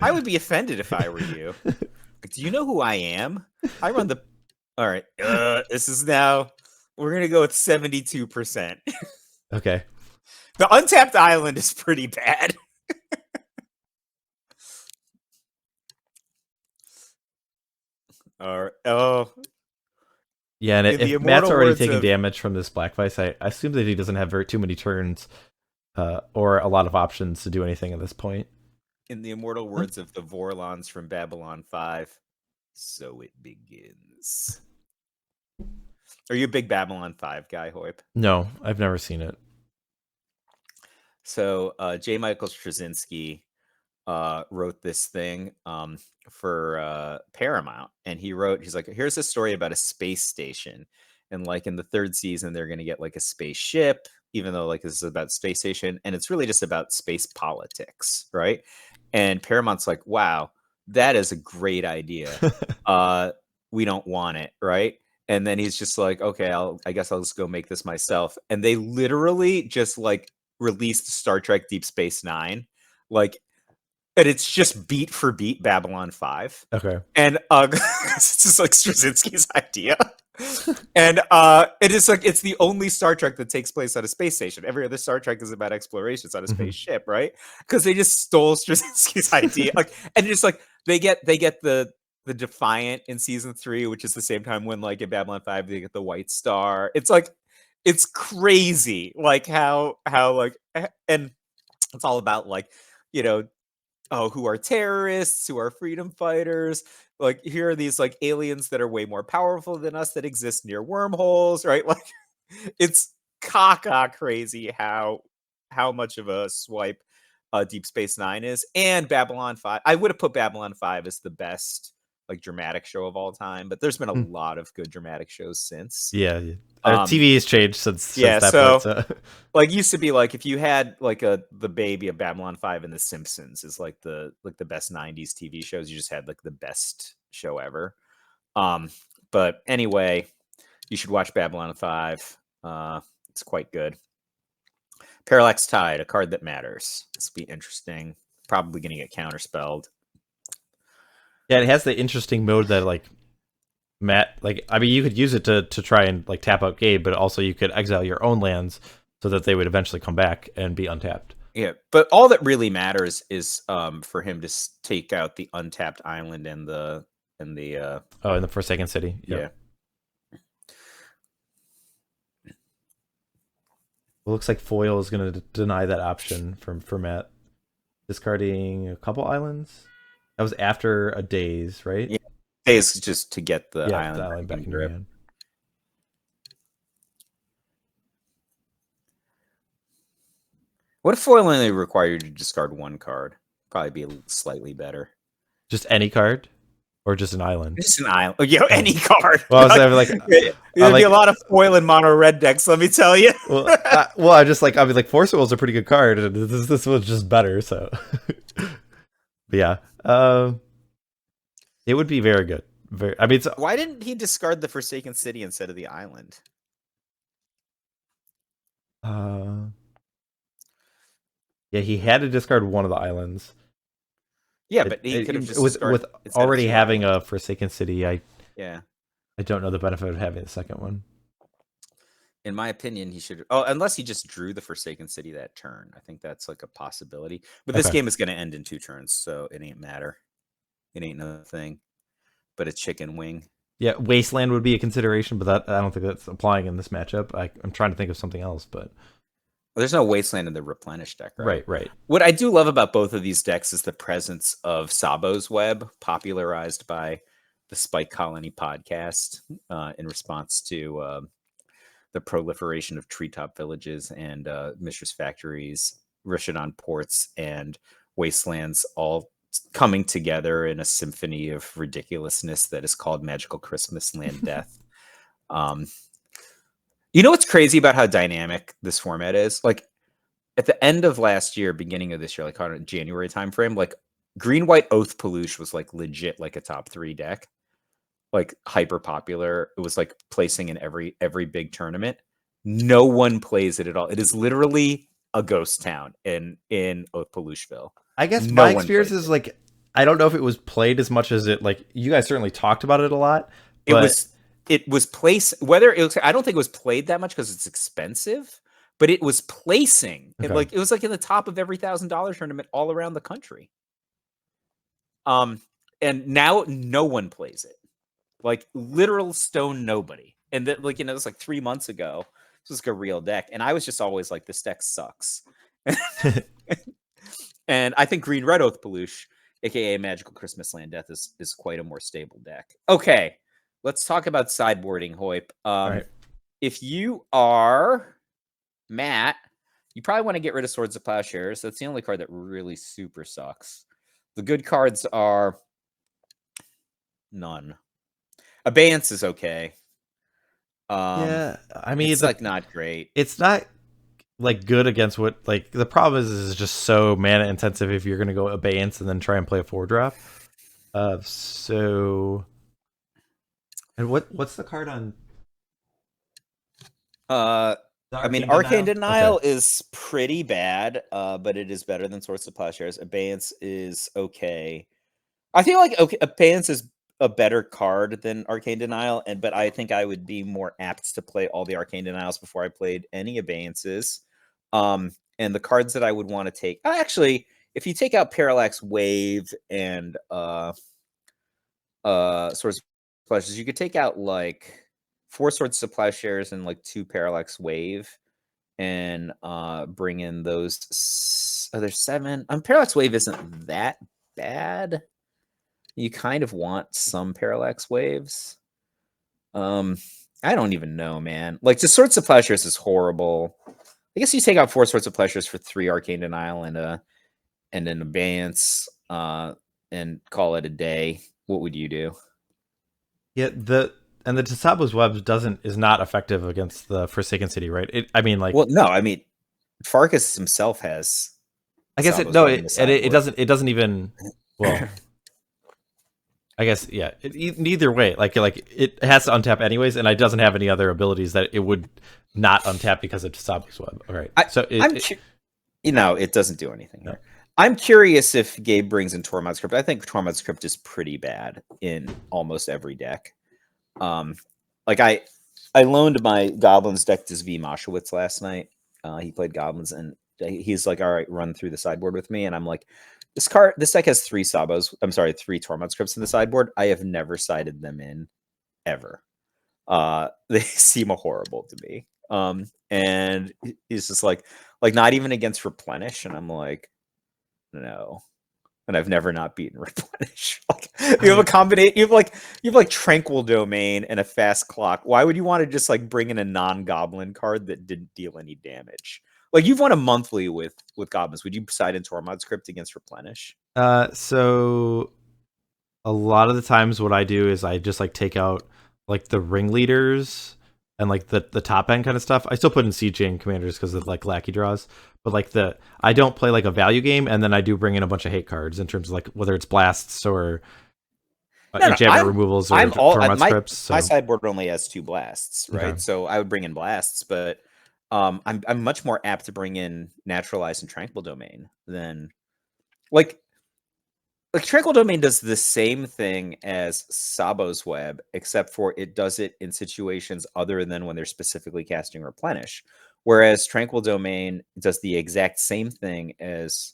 I would be offended if I were you. Like, do you know who I am? I run the. All right, this is now. We're going to go with 72%. Okay. The untapped island is pretty bad. All right. Oh. Yeah, and if Matt's already taking damage from this Black Vise, I assume that he doesn't have too many turns or a lot of options to do anything at this point. In the immortal words of the Vorlons from Babylon 5, so it begins. Are you a big Babylon 5 guy, Hoyp? No, I've never seen it. So J. Michael Straczynski wrote this thing for Paramount, and he's like, here's a story about a space station, and like in the 3rd season they're gonna get like a spaceship, even though like this is about space station, and it's really just about space politics, right? And Paramount's like, wow, that is a great idea. We don't want it, right? And then he's just like, okay, I guess I'll just go make this myself. And they literally just like released Star Trek Deep Space Nine, like, and it's just beat for beat Babylon 5. Okay. And it's just like Straczynski's idea. And it is like, it's the only Star Trek that takes place on a space station. Every other Star Trek is about explorations on a spaceship, right? Because they just stole Straczynski's idea. Like, and just like they get the Defiant in season 3, which is the same time when like in Babylon 5 they get the White Star. It's like, it's crazy, like how like, and it's all about like, you know, oh, who are terrorists, who are freedom fighters. Like, here are these like aliens that are way more powerful than us that exist near wormholes, right? Like, it's caca crazy how much of a swipe Deep Space Nine is. And Babylon 5. I would have put Babylon 5 as the best like dramatic show of all time, but there's been a lot of good dramatic shows since. Yeah. TV has changed since that point. So like, used to be like if you had like the baby of Babylon 5 and The Simpsons is like the best 90s TV shows, you just had like the best show ever. But anyway, you should watch Babylon 5. It's quite good. Parallax Tide, a card that matters. This will be interesting. Probably gonna get counterspelled. Yeah, it has the interesting mode that like Matt, like, I mean, you could use it to try and like tap out Gabe, but also you could exile your own lands so that they would eventually come back and be untapped. Yeah, but all that really matters is for him to take out the untapped island and the in the Forsaken City. Yep. Yeah. It looks like Foil is going to deny that option for Matt, discarding a couple islands. That was after a Daze, right? Yeah, Daze just to get the island back in your hand. What if Foil only required you to discard 1 card? Probably be slightly better. Just any card? Or just an island? Just an island. Oh, yeah, any card. Well, I was there'd be a lot of foil in mono red decks, let me tell you. I just like, I mean, like, Force Will is a pretty good card, and this was just better, so. But yeah. It would be very good. I mean, why didn't he discard the Forsaken City instead of the island? Yeah, he had to discard one of the islands. Yeah, but he could have just with already having a Forsaken City. I don't know the benefit of having the second one. In my opinion, he should. Oh, unless he just drew the Forsaken City that turn. I think that's like a possibility. But this game is going to end in 2 turns, so it ain't matter. It ain't no thing. But a chicken wing. Yeah, Wasteland would be a consideration, but I don't think that's applying in this matchup. I'm trying to think of something else, but there's no Wasteland in the Replenish deck, right? Right. What I do love about both of these decks is the presence of Tsabo's Web, popularized by the Spike Colony podcast in response to the proliferation of treetop villages and Mistress Factories, Rishodon ports, and Wastelands all coming together in a symphony of ridiculousness that is called Magical Christmas Land Death. You know what's crazy about how dynamic this format is? Like, at the end of last year, beginning of this year, like on a January timeframe, like Green-White Oath Peluche was like legit like a top 3 deck. Like hyper popular. It was like placing in every big tournament. No one plays it at all. It is literally a ghost town in Oath Pelucheville. I guess my experience is like, I don't know if it was played as much as it, like, you guys certainly talked about it a lot. But it was placed, whether it was, I don't think it was played that much because it's expensive, but it was placing. Okay. It was like in the top of every $1,000 tournament all around the country. And now no one plays it. Like literal stone nobody. And that, like, you know, it was like 3 months ago. This was like a real deck. And I was just always like, this deck sucks. And I think Green Red Oath Peluche, aka Magical Christmas Land Death, is quite a more stable deck. Okay. Let's talk about sideboarding, Hoip. Right. If you are Matt, you probably want to get rid of Swords of Plowshares. That's the only card that really super sucks. The good cards are none. Abeyance is okay. Yeah, I mean, it's like not great. it's not like good against what like the problem is it's just so mana intensive if you're gonna go Abeyance and then try and play a 4-drop. So and what's the card on? I mean, Arcane Denial is pretty bad, but it is better than Swords of Plowshares. Abeyance is okay. I feel like Abeyance is a better card than Arcane Denial, but I think I would be more apt to play all the Arcane Denials before I played any Abeyances. And the cards that I would want to take, actually, if you take out Parallax Wave and Swords of Plowshares, you could take out like 4 Swords of Plowshares and like 2 Parallax Wave, and bring in those other 7. Parallax Wave isn't that bad. You kind of want some Parallax Waves. I don't even know, man. Like, just Swords of Plowshares is horrible. I guess you take out 4 Swords of Plowshares for 3 Arcane Denial and an Abeyance, and call it a day. What would you do? Yeah, the Tsabo's Web is not effective against the Forsaken City, right? Well, no, I mean, Farkas himself has. I guess it doesn't even. Well, I guess yeah. Neither way, like it has to untap anyways, and it doesn't have any other abilities that it would not untap because of Tsabo's Web. All right, it doesn't do anything. No. I'm curious if Gabe brings in Tormod's Crypt. I think Tormod's Crypt is pretty bad in almost every deck. Like I loaned my Goblins deck to Zvi Moshowitz last night. He played Goblins, and he's like, "All right, run through the sideboard with me." And I'm like, "This deck has 3 Tsabos. I'm sorry, 3 Tormod's Crypts in the sideboard. I have never sided them in, ever. They seem horrible to me." And he's just like not even against Replenish, and I'm like, no. And I've never not beaten Replenish. Like, you have a combination. You have like Tranquil Domain and a Fast Clock. Why would you want to just like bring in a non-goblin card that didn't deal any damage? Like, you've won a monthly with goblins. Would you side in Tormod's Crypt against Replenish? So a lot of the times, what I do is I just like take out like the ringleaders and like the top end kind of stuff. I still put in Siege Chain Commanders because of like lackey draws, but like I don't play like a value game, and then I do bring in a bunch of hate cards in terms of like whether it's blasts or enchantment removals or Tormod's Crypts. So. My sideboard only has 2 blasts, right? Okay. So I would bring in blasts, but I'm much more apt to bring in Naturalize and Tranquil Domain than like Tranquil Domain does the same thing as Tsabo's Web, except for it does it in situations other than when they're specifically casting Replenish. Whereas Tranquil Domain does the exact same thing as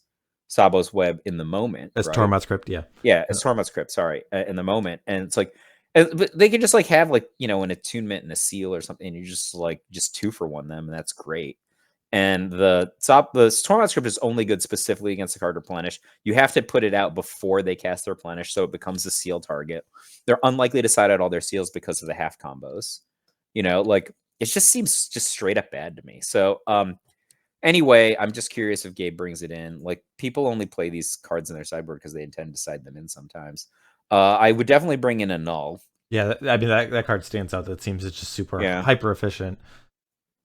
Tsabo's Web in the moment. As right? Tormod's Crypt, yeah. Yeah, as Tormod's Crypt, sorry, in the moment. And it's like, but they can just like have like, an attunement and a seal or something, and you just 2-for-1 them, and that's great. And the Tormod's Crypt is only good specifically against the card Replenish. You have to put it out before they cast their Replenish, so it becomes a seal target. They're unlikely to side out all their seals because of the half combos. It just seems just straight up bad to me. So anyway, I'm just curious if Gabe brings it in. Like, people only play these cards in their sideboard because they intend to side them in sometimes. I would definitely bring in Annul. Yeah, I mean that card stands out. That seems it's just super hyper efficient.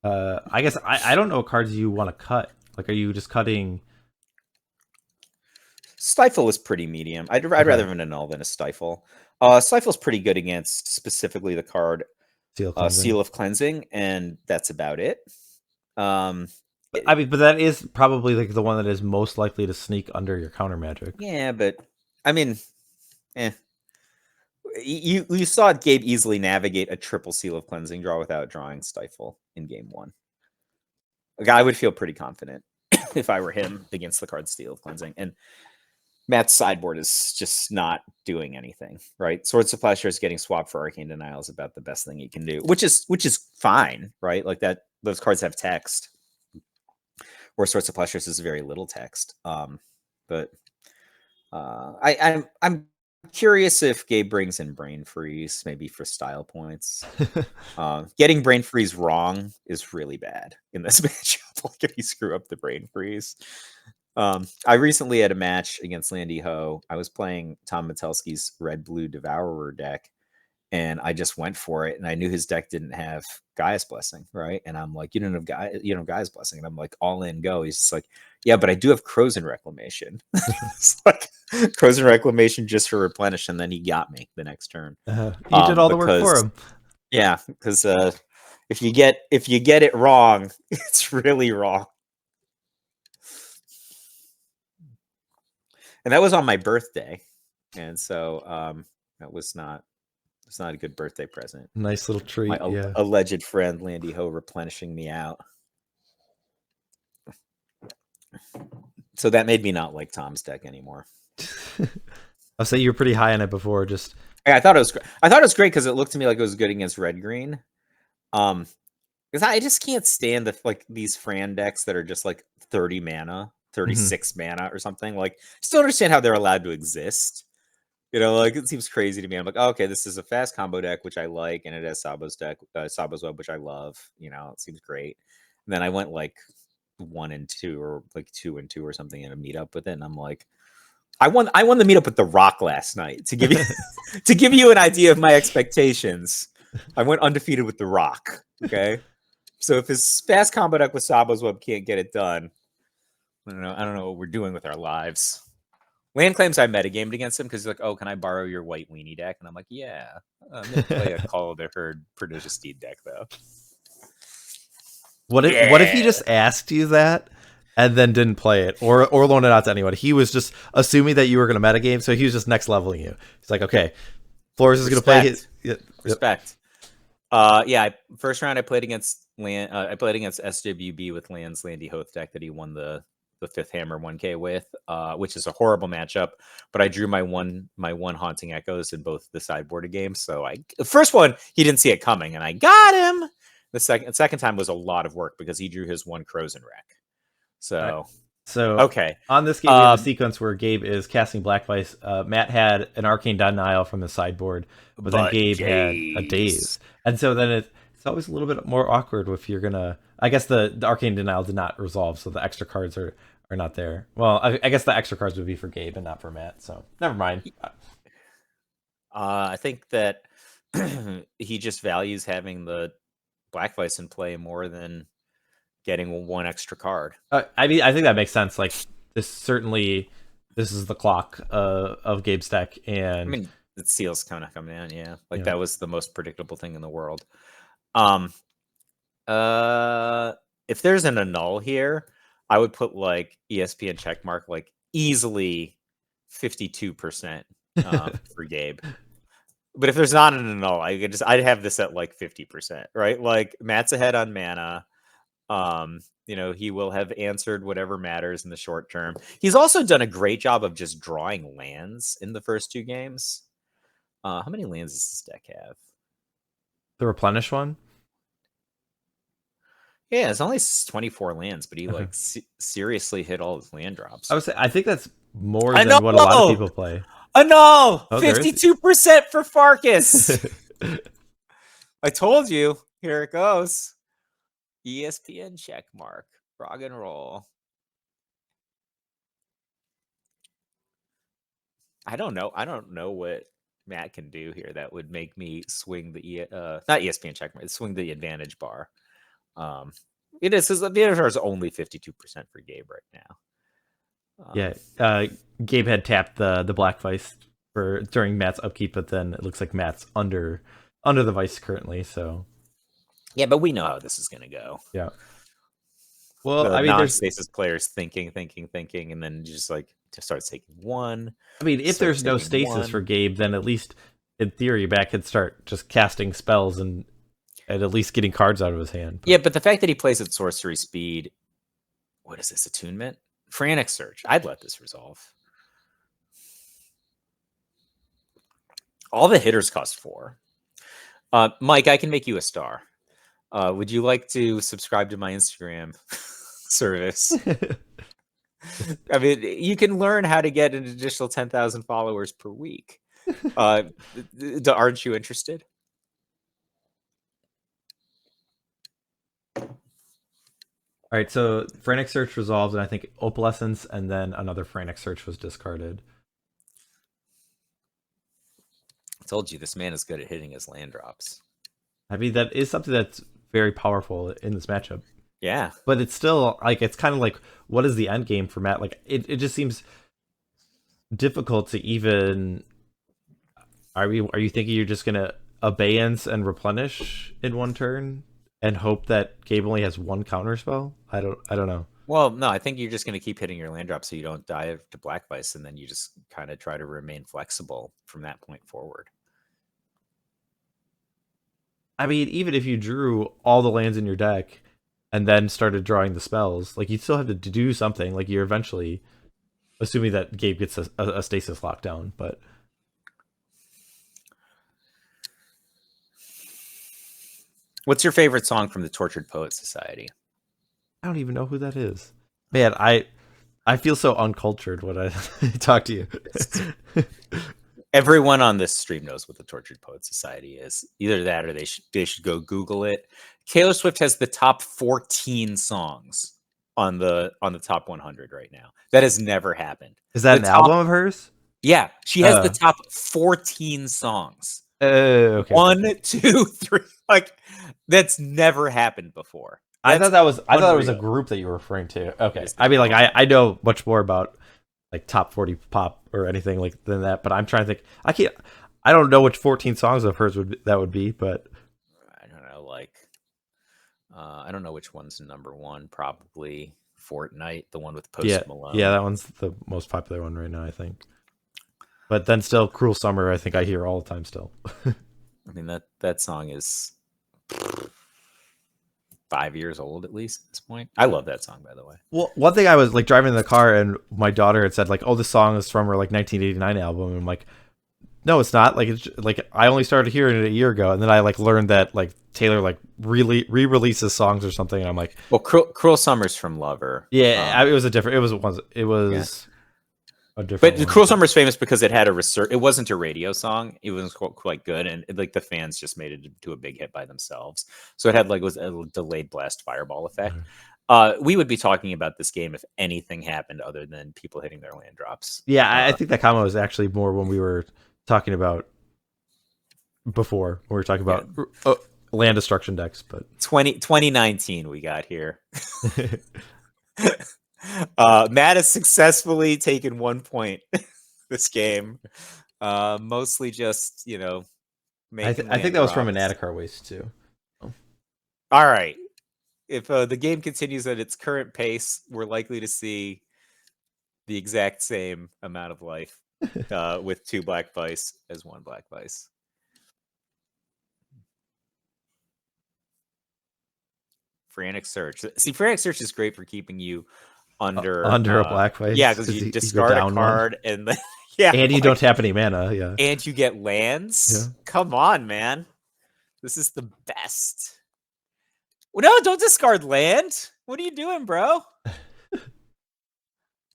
I guess I don't know what cards you want to cut. Like, are you just cutting? Stifle is pretty medium. I'd rather have an Annul than a Stifle. Stifle's pretty good against specifically the card Seal of Cleansing, and that's about it. I mean, but that is probably like the one that is most likely to sneak under your counter magic. Yeah, but I mean, You saw Gabe easily navigate a triple Seal of Cleansing draw without drawing Stifle in game 1. Like, I would feel pretty confident if I were him against the card Seal of Cleansing. And Matt's sideboard is just not doing anything, right? Swords of Plowshares getting swapped for Arcane Denial is about the best thing you can do, which is fine, right? Like, that those cards have text, where Swords of Plowshares is very little text. But I'm curious if Gabe brings in Brain Freeze, maybe for style points. Getting Brain Freeze wrong is really bad in this matchup. Like, if you screw up the Brain Freeze, I recently had a match against Landy Ho. I was playing Tom Metelsky's Red-Blue Devourer deck, and I just went for it. And I knew his deck didn't have Gaia's Blessing, right? And I'm like, you don't have Gaia's Blessing. And I'm like, all in, go. He's just like, yeah, but I do have Crows and Reclamation. It's like Crows and Reclamation just for Replenish, and then he got me the next turn. You did all the work for him. Yeah, because if you get it wrong, it's really wrong. And that was on my birthday, and so that was not. It's not a good birthday present. Nice little treat. My alleged friend Landy Ho replenishing me out. So that made me not like Tom's deck anymore. I'll say you were pretty high on it before. Just I thought it was great. I thought it was great because it looked to me like it was good against red green. Because I just can't stand these Fran decks that are just like 30 mana, 36 mana or something. Like, just don't understand how they're allowed to exist. You know, like, it seems crazy to me. I'm like, oh, okay, this is a fast combo deck, which I like, and it has Tsabo's deck, Tsabo's Web, which I love. You know, it seems great. And then I went like 1 and 2, or like 2 and 2 or something in a meetup with it, and I'm like, I won the meetup with the Rock last night to give you to give you an idea of my expectations. I went undefeated with the Rock. Okay, so if his fast combo deck with Tsabo's Web can't get it done, I don't know what we're doing with our lives. Land claims I metagamed against him because he's like, oh, can I borrow your white weenie deck? And I'm like, yeah. I'm going to play a Call of the Herd Pernicious Steed deck, though. What if he just asked you that and then didn't play it or loan it out to anyone? He was just assuming that you were going to metagame, so he was just next leveling you. He's like, okay, Flores is going to play his... Respect. First round I played against SWB with Land's Landy Hoth deck that he won the Fifth Hammer 1K with, which is a horrible matchup. But I drew my one Haunting Echoes in both the sideboarded games. So the first one he didn't see it coming, and I got him. The second time was a lot of work because he drew his one Crows and Wreck. So okay, on this game we have a sequence where Gabe is casting Black Vise. Matt had an Arcane Denial from the sideboard, but then Gabe had a Daze, and so then it's always a little bit more awkward if you're gonna. I guess the Arcane Denial did not resolve, so the extra cards are not there. Well, I guess the extra cards would be for Gabe and not for Matt, so never mind. I think that he just values having the Black Vise in play more than getting one extra card. I mean, I think that makes sense. Like, this is the clock of Gabe's deck, and I mean, the seal's kind of coming in, yeah. Like, that was the most predictable thing in the world. If there's an Annul here, I would put like ESPN checkmark like easily 52% for Gabe. But if there's not an Annul, I'd have this at like 50%, right? Like, Matt's ahead on mana. He will have answered whatever matters in the short term. He's also done a great job of just drawing lands in the first 2 games. How many lands does this deck have? The Replenish one? Yeah, it's only 24 lands, but he seriously hit all his land drops. I think that's more than what a lot of people play. Annul! 52% for Farkas! I told you. Here it goes. ESPN check mark. Rock and roll. I don't know what Matt can do here that would make me swing the not ESPN check mark, swing the advantage bar. The advantage bar is only 52% for Gabe right now. Gabe had tapped the Black Vise during Matt's upkeep, but then it looks like Matt's under the Vise currently. So yeah, but we know how this is going to go. Yeah. Well, there's Stasis players thinking, and then just starts taking one. I mean, if there's no Stasis for Gabe, then at least in theory, Matt could start just casting spells and at least getting cards out of his hand. Yeah, but the fact that he plays at sorcery speed, what is this, Attunement? Frantic Search. I'd let this resolve. All the hitters cost 4. Mike, I can make you a star. Would you like to subscribe to my Instagram service? I mean, you can learn how to get an additional 10,000 followers per week. Aren't you interested? All right, so Frantic Search resolved, and I think Opalescence, and then another Frantic Search was discarded. I told you this man is good at hitting his land drops. I mean, that is something that's very powerful in this matchup. Yeah. But it's still, like, it's kind of like, what is the end game for Matt? Like, it just seems difficult to even... Are you thinking you're just going to Abeyance and Replenish in one turn? And hope that Gabe only has one counterspell? I don't know. Well, no, I think you're just going to keep hitting your land drop so you don't die to Black Vise, and then you just kind of try to remain flexible from that point forward. I mean, even if you drew all the lands in your deck and then started drawing the spells, like, you'd still have to do something. Like, you're eventually, assuming that Gabe gets a Stasis lockdown, but... What's your favorite song from the Tortured Poet Society? I don't even know who that is. Man, I feel so uncultured when I talk to you. Everyone on this stream knows what the Tortured Poet Society is. Either that or they should go Google it. Taylor Swift has the top 14 songs on the top 100 right now. That has never happened. Is that an album of hers? Yeah, she has the top 14 songs. Okay. 1, 2, 3. Like, that's never happened before. I thought that was a group that you were referring to. Okay. I mean, like, I know much more about like top 40 pop or anything like than that, but I'm trying to think. I don't know which 14 songs of hers would be, but I don't know. Like, I don't know which one's number one. Probably Fortnite, the one with Post Malone. Yeah, that one's the most popular one right now, I think. But then still, Cruel Summer, I think I hear all the time still. I mean, that song is 5 years old at least at this point. I love that song, by the way. Well, one thing, I was like driving in the car and my daughter had said like, "Oh, this song is from her like 1989 album." And I'm like, "No, it's not. Like, it's like I only started hearing it a year ago." And then I like learned that like Taylor like really re-releases songs or something. And I'm like, well, Cruel Summer's from Lover. Yeah, it was a different. It was. A different but one. Cruel Summer's famous because it had a research. It wasn't a radio song. It was quite good, and like the fans just made it to a big hit by themselves. So it had like was a delayed blast fireball effect. We would be talking about this game if anything happened other than people hitting their land drops. Yeah, I think that comment was actually more when we were talking about before. We were talking about land destruction decks, but 2019 we got here. Matt has successfully taken 1 point this game. Mostly just, I think that was from an Adarkar Wastes too. All right. If the game continues at its current pace, we're likely to see the exact same amount of life with 2 Black Vise as 1 Black Vise. Frantic Search. See, Frantic Search is great for keeping you under a Black Vise. Yeah, because you discard a card and then and you don't tap any mana. Yeah, and you get lands. Yeah. Come on, man, this is the best. Well, no, don't discard land. What are you doing, bro?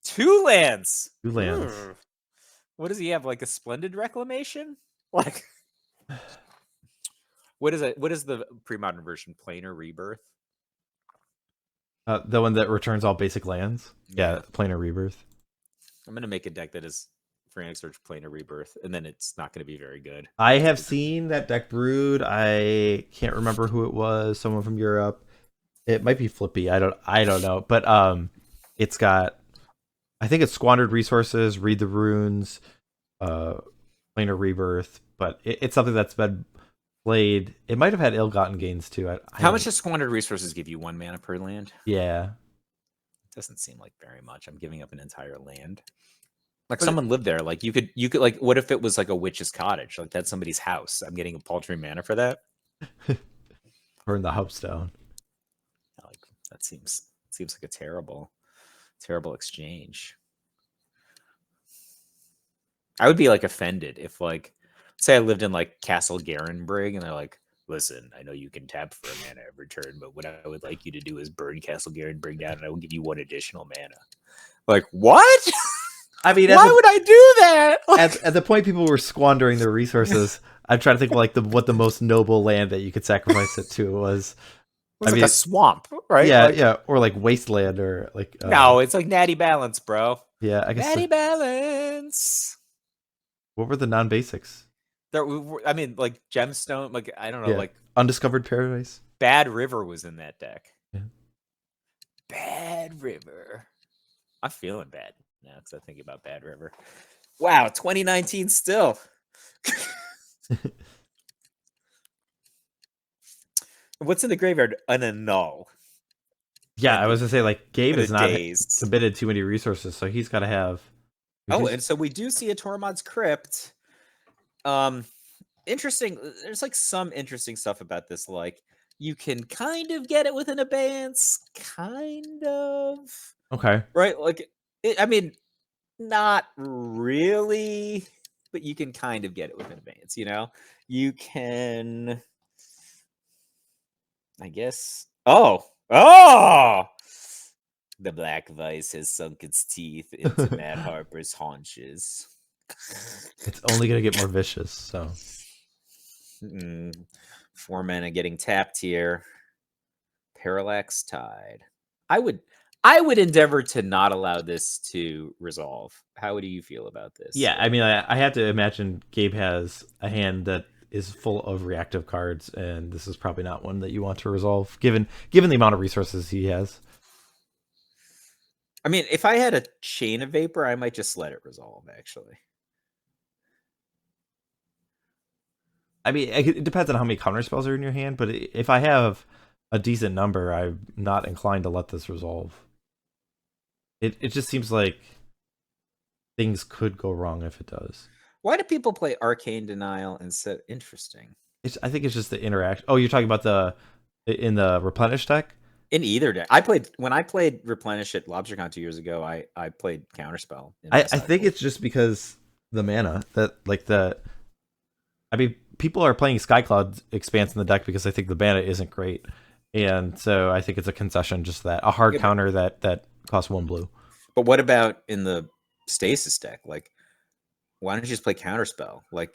2 lands. 2 lands. What does he have? Like a Splendid Reclamation? Like, what is it? What is the pre-modern version? Planar Rebirth. The one that returns all basic lands. Yeah, Planar Rebirth. I'm gonna make a deck that is Frantic Search Planar Rebirth, and then it's not gonna be very good. I have seen that deck brewed. I can't remember who it was. Someone from Europe. It might be Flippy. I don't know. But it's got. I think it's Squandered Resources, Read the Runes, Planar Rebirth. But it's something that's been played. It might have had ill-gotten gains too. How much does Squandered Resources give you? 1 mana per land? Yeah. It doesn't seem like very much. I'm giving up an entire land. Like, someone lived there. Like, you could like, what if it was like a witch's cottage? Like, that's somebody's house. I'm getting a paltry mana for that. Burn the house down. Like, that seems like a terrible exchange. I would be like offended if, like, say I lived in like Castle Garenbrig and they're like, "Listen, I know you can tap for a mana every turn, but what I would like you to do is burn Castle Garenbrig down, and I will give you 1 additional mana." Like, what? I mean, why would I do that? Like, at the point people were squandering their resources, I'm trying to think of like what the most noble land that you could sacrifice it to was. It's I like mean, a swamp, right? yeah, Like, yeah, or like Wasteland, or like no, it's like Natty Balance, bro. yeah, I guess. Natty Balance. What were the non-basics? I mean, like Gemstone, like I don't know, Yeah, like Undiscovered Paradise. Bad River was in that deck. Yeah. Bad River. I'm feeling bad now because I think about Bad River. Wow, 2019 still. What's in the graveyard? An Annul. Yeah, And I was gonna say, like, Gabe and a is not Daze. committed too many resources, so he's got to have. Oh, and so we do see a Tormod's Crypt. Interesting. There's like some interesting stuff about this. Like you can kind of get it with an abeyance, kind of. Okay. Right? Like, I mean, not really, but you can kind of get it with an abeyance. You know, you can. I guess. Oh. The Black Vise has sunk its teeth into Matt Harper's haunches. It's only gonna get more vicious. So 4 mana getting tapped here. Parallax Tide. I would endeavor to not allow this to resolve. How do you feel about this? yeah, I mean, I have to imagine Gabe has a hand that is full of reactive cards, and this is probably not one that you want to resolve, given the amount of resources he has. I mean, if I had a Chain of Vapor, I might just let it resolve, actually. I mean, it depends on how many counter spells are in your hand, but if I have a decent number, I'm not inclined to let this resolve. It just seems like things could go wrong if it does. Why do people play Arcane Denial instead? Interesting. I think it's just the interaction. Oh, you're talking about in the Replenish deck? In either deck. When I played Replenish at LobsterCon 2 years ago, I played Counterspell. I think it's just because the mana that I mean, people are playing Skycloud Expanse in the deck because I think the mana isn't great. And so I think it's a concession, just that a hard counter that costs 1 blue. But what about in the Stasis deck? Like, why don't you just play Counterspell? Like,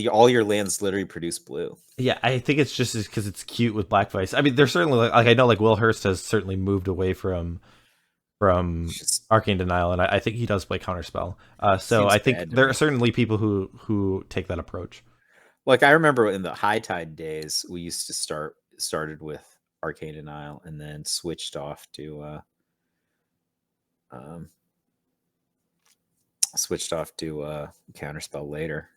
all your lands literally produce blue. Yeah, I think it's just because it's cute with Black Vise. I mean, there's certainly like I know like Will Hurst has certainly moved away from Arcane Denial, and I think he does play Counterspell. So I think there are certainly people who take that approach. Like I remember in the High Tide days, we used to started with Arcane Denial and then switched off to Counterspell later.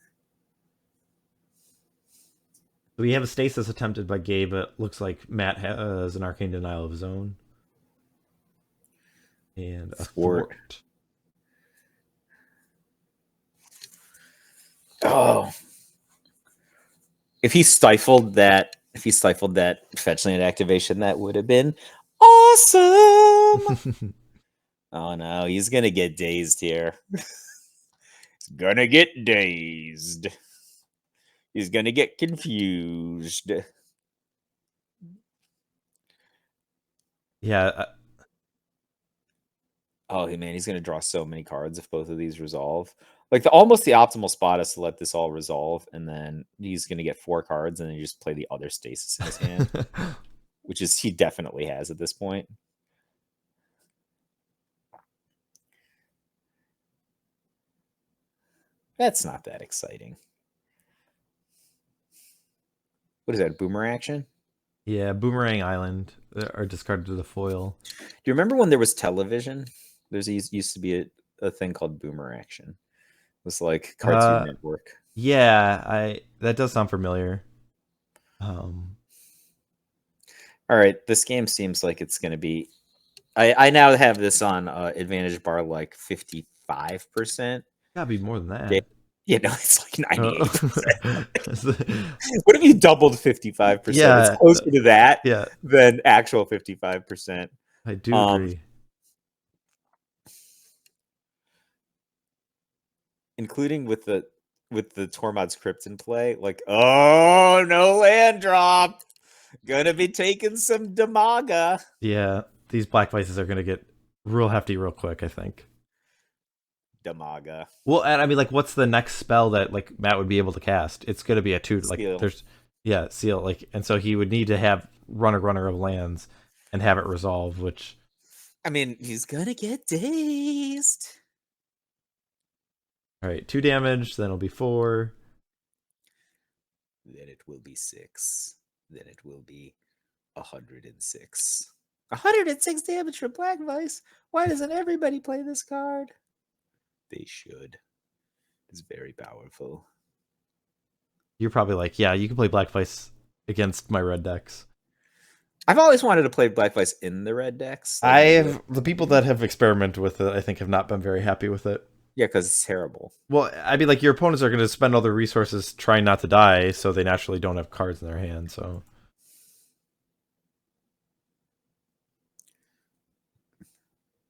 We have a Stasis attempted by Gabe, but it looks like Matt has an Arcane Denial of his own. And a Thwart. Oh. If he stifled that fetchland activation, that would have been awesome. Oh no, he's gonna get dazed here. He's gonna get dazed. He's gonna get confused. Yeah. Oh man, he's gonna draw so many cards if both of these resolve. Like almost the optimal spot is to let this all resolve, and then he's gonna get 4 cards, and then you just play the other Stasis in his hand, which is he definitely has at this point. That's not that exciting. What is that? Boomerang action? Yeah, Boomerang Island are discarded to the foil. Do you remember when there was television? There's used to be a thing called Boomerang action. It was like Cartoon Network. Yeah, that does sound familiar. All right, this game seems like it's going to be. I now have this on advantage bar like 55%. Gotta be more than that. Yeah, no, it's like 98%. What if you doubled 55%? Yeah, it's closer to that than actual 55%. I do agree. Including with the Tormod's Crypt in play, like, oh, no land drop. Gonna be taking some Damaga. Yeah, these Black Vices are gonna get real hefty real quick, I think. Damaga. Well, and I mean, like, what's the next spell that like Matt would be able to cast? It's gonna be a 2. Like, Seal. Seal. Like, and so he would need to have runner of lands and have it resolve, which I mean, he's gonna get dazed. all right, 2 damage, then it'll be 4. Then it will be 6. Then it will be 106. 106 damage for Black Vise. Why doesn't everybody play this card? They should. It's very powerful. You're probably like, yeah, you can play Black Vise against my red decks. I've always wanted to play Black Vise in the red decks. The people that have experimented with it, I think, have not been very happy with it. Yeah, because it's terrible. Well, I mean, like, your opponents are going to spend all their resources trying not to die, so they naturally don't have cards in their hand, so...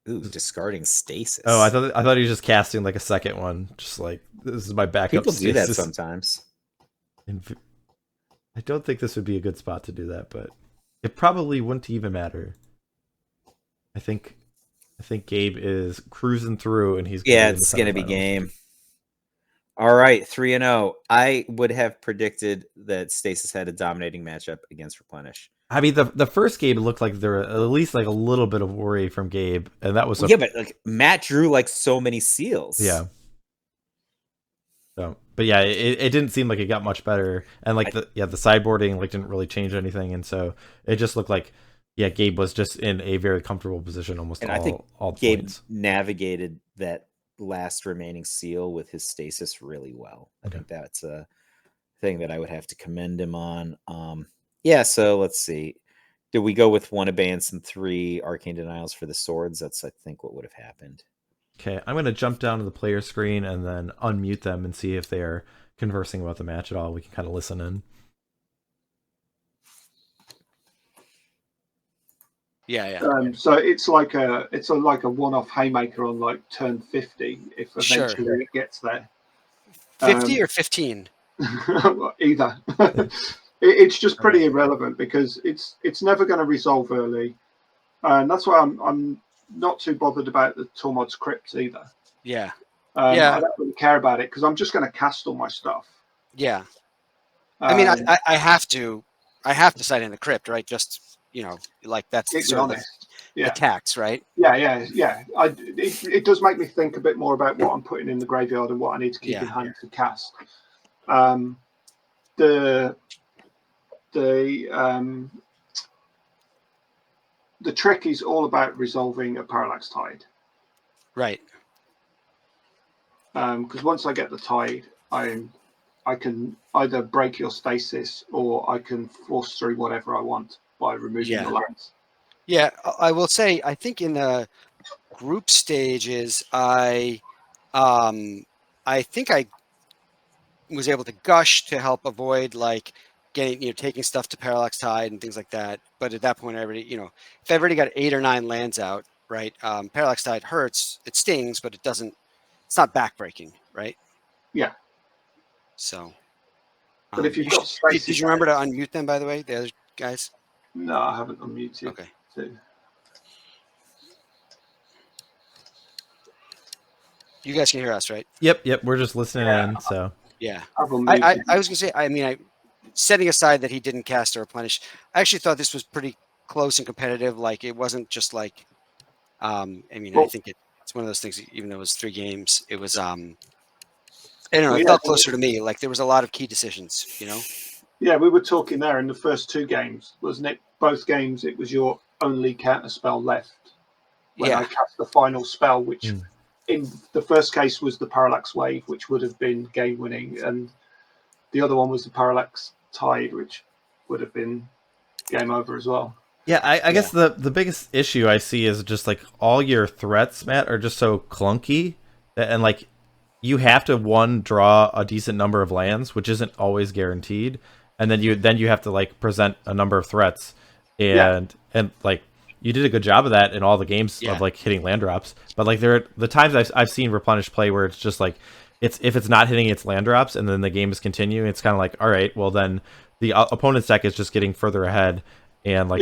Ooh, discarding Stasis. Oh, I thought he was just casting, like, a second one. Just like, this is my backup People do that Stasis. sometimes. I don't think this would be a good spot to do that, but it probably wouldn't even matter. I think Gabe is cruising through, and he's it's gonna be game. All right, 3-0. I would have predicted that Stasis had a dominating matchup against Replenish. I mean, the first Gabe looked like there were at least like a little bit of worry from Gabe, and that was yeah, but like Matt drew like so many seals. Yeah. So, but yeah, it didn't seem like it got much better, and like the sideboarding like didn't really change anything, and so it just looked like Gabe was just in a very comfortable position almost all. I think all the Gabe points. navigated that last remaining seal with his Stasis really well. I think that's a thing that I would have to commend him on. Yeah, so let's see. Did we go with 1 Abeyance and 3 Arcane Denials for the swords? That's, I think, what would have happened. Okay, I'm going to jump down to the player screen and then unmute them and see if they're conversing about the match at all. We can kind of listen in. Yeah. So it's like a one-off haymaker on like turn 50 if eventually it gets there. 50 or 15? Either. It's just pretty irrelevant because it's never going to resolve early, and that's why I'm not too bothered about the Tormod's Crypt either. Yeah. I don't really care about it because I'm just going to cast all my stuff. Yeah. I mean, I have to side in the Crypt, right? Just, like that's sort of the tax, right? Yeah. It does make me think a bit more about what I'm putting in the graveyard and what I need to keep in hand to cast. The trick is all about resolving a Parallax Tide. Right. Because once I get the Tide, I can either break your Stasis or I can force through whatever I want by removing the lands. Yeah, I will say, I think in the group stages, I think I was able to Gush to help avoid like getting, taking stuff to Parallax Tide and things like that. But at that point, I already, if I've already got 8 or 9 lands out, right? Parallax Tide hurts, it stings, but it's not backbreaking, right? Yeah. So, but if you've got Stasis, did you remember to unmute them, by the way, the other guys? No, I haven't unmuted. Okay. You guys can hear us, right? Yep. We're just listening in. So yeah, I was gonna say. I mean, setting aside that he didn't cast or replenish, I actually thought this was pretty close and competitive. Like it wasn't just like. I think it's one of those things. Even though it was 3 games, it was. I don't know. It felt closer to me. Like there was a lot of key decisions. Yeah, we were talking there in the first 2 games, wasn't it? Both games, it was your only counter spell left. When I cast the final spell, which in the first case was the Parallax Wave, which would have been game winning, and the other one was the Parallax Tide, which would have been game over as well. Yeah, I guess the biggest issue I see is just like all your threats, Matt, are just so clunky, and like you have to draw a decent number of lands, which isn't always guaranteed, and then you have to like present a number of threats, and like you did a good job of that in all the games of like hitting land drops, but like the times I've seen Replenish play where it's just like if it's not hitting its land drops and then the game is continuing, it's kind of like, all right, well then the opponent's deck is just getting further ahead, and like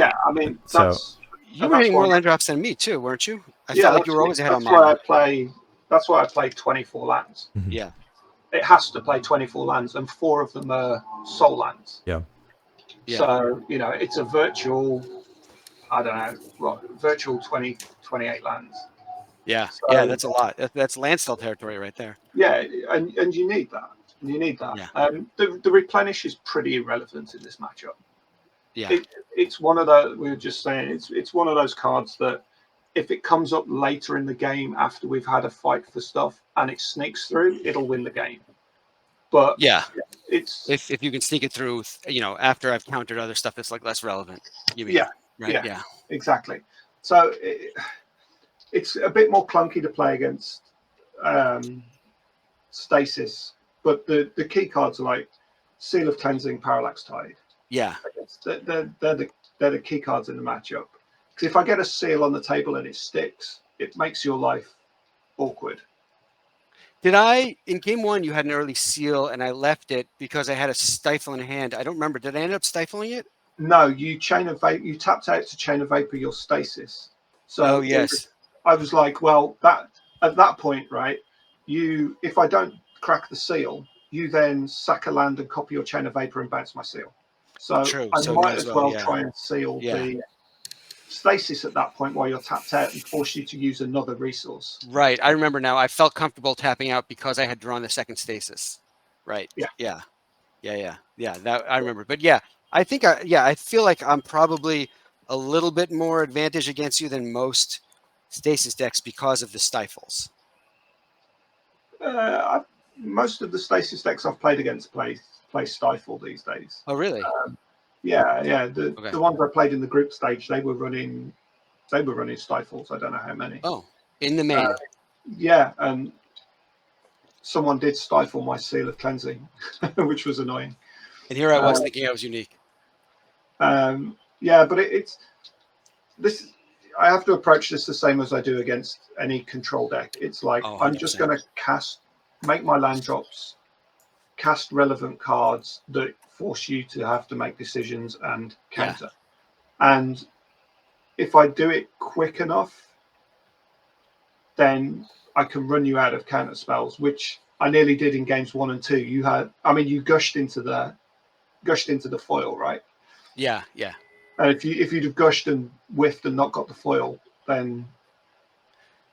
you were hitting more land drops than me too, weren't you? I felt like you were always ahead on mine. That's why I play 24 lands. Mm-hmm. Yeah. It has to play 24 lands, and 4 of them are soul lands. Yeah. Yeah. So, it's a virtual, I don't know, virtual 28 lands. Yeah. So, Yeah. That's a lot. That's Landstill territory right there. yeah, and you need that. You need that. Yeah. The replenish is pretty irrelevant in this matchup. Yeah. It's one of the, we were just saying, it's one of those cards that if it comes up later in the game after we've had a fight for stuff and it sneaks through, it'll win the game. But Yeah. it's If you can sneak it through, after I've countered other stuff that's like less relevant. You mean? yeah, Right. yeah, exactly. So it's a bit more clunky to play against Stasis, but the key cards are like Seal of Cleansing, Parallax Tide. Yeah. They're the key cards in the matchup. Because if I get a seal on the table and it sticks, it makes your life awkward. In game 1, you had an early seal and I left it because I had a Stifle in hand. I don't remember. Did I end up stifling it? No, you tapped out to Chain of Vapor your Stasis. So yes. I was like, well, that at that point, right? If I don't crack the seal, you then sack a land and copy your Chain of Vapor and bounce my seal. So True. I So might as well yeah. try and seal Yeah. the Stasis at that point while you're tapped out and force you to use another resource. Right. I remember now. I felt comfortable tapping out because I had drawn the second Stasis. Right. Yeah. Yeah. That I remember. But yeah, I think I feel like I'm probably a little bit more advantage against you than most Stasis decks because of the Stifles. Most of the Stasis decks I've played against play Stifle these days. Oh, really? Yeah. The ones I played in the group stage, they were running Stifles. I don't know how many. Oh, in the main. Yeah, and someone did stifle my Seal of Cleansing, which was annoying. And here I was thinking I was unique. Yeah, but it's this. I have to approach this the same as I do against any control deck. It's like I'm just going to make my land drops, cast relevant cards that force you to have to make decisions and counter. Yeah. And if I do it quick enough, then I can run you out of counter spells, which I nearly did in games 1 and 2. You gushed into the foil, right? Yeah. If you'd have gushed and whiffed and not got the foil, then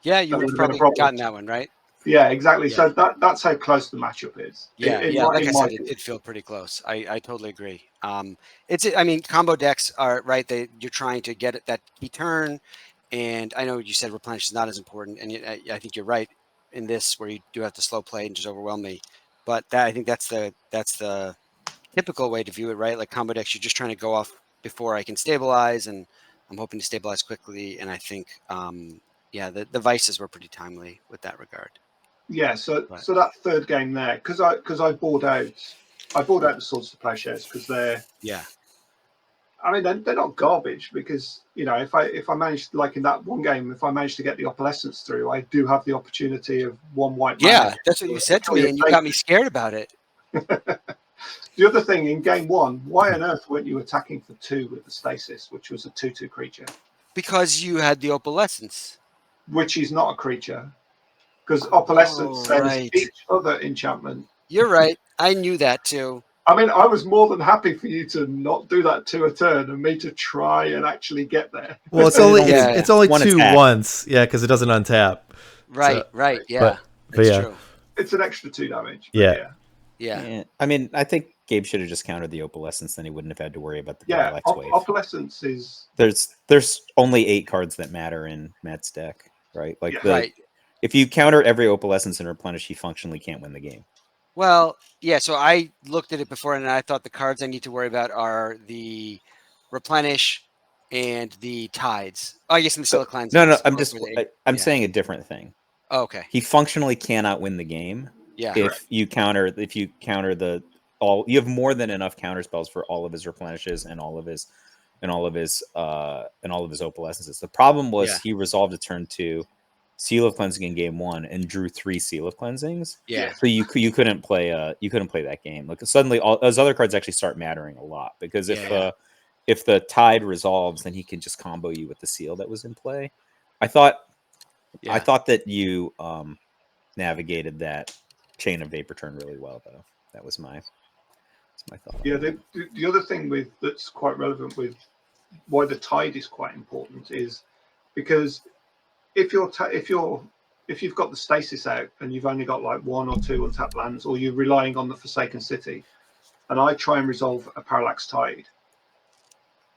you would have probably gotten that one, right? Yeah, exactly. Yeah. So that's how close the matchup is. Like I said, it felt pretty close. I totally agree. Combo decks are right. You're trying to get that key turn, and I know you said Replenish is not as important, and I think you're right in this where you do have to slow play and just overwhelm me. But I think that's the typical way to view it, right? Like combo decks, you're just trying to go off before I can stabilize, and I'm hoping to stabilize quickly. And I think, the Vices were pretty timely with that regard. Yeah, so that third game there, because I bored out the Swords to Plowshares because they're they're not garbage because if I managed, like in that one game, if I managed to get the Opalescence through, I do have the opportunity of one white. Yeah, that's what you said to me, and you got me scared about it. The other thing in game 1, why on earth weren't you attacking for 2 with the Stasis, which was a 2/2 creature? Because you had the Opalescence, which is not a creature. Because Opalescence says each other enchantment. You're right. I knew that too. I was more than happy for you to not do that 2 a turn and me to try and actually get there. Well, it's only it's only 2 once, because it doesn't untap. Right, right, yeah. But yeah, true. It's an extra 2 damage. Yeah. I think Gabe should have just countered the Opalescence, then he wouldn't have had to worry about the Parallax Wave. Opalescence is there's only 8 cards that matter in Matt's deck, right? If you counter every Opalescence and Replenish, he functionally can't win the game. Well, yeah, so I looked at it before and I thought the cards I need to worry about are the Replenish and the Tides. Oh, I guess in the Seal of Cleansing. No, I'm saying a different thing. Oh, okay. He functionally cannot win the game. Yeah. If you counter you have more than enough counter spells for all of his Replenishes and all of his Opalescences. The problem was he resolved a turn 2 Seal of Cleansing in game 1 and drew 3 Seal of Cleansings. Yeah. So you couldn't play that game. Like suddenly all those other cards actually start mattering a lot because if the Tide resolves, then he can just combo you with the seal that was in play. I thought that you navigated that Chain of Vapor turn really well though. That was my my thought. Yeah, the other thing that's quite relevant with why the tide is quite important is because if you've got the stasis out and you've only got like 1 or 2 untapped lands, or you're relying on the Forsaken City, and I try and resolve a Parallax Tide,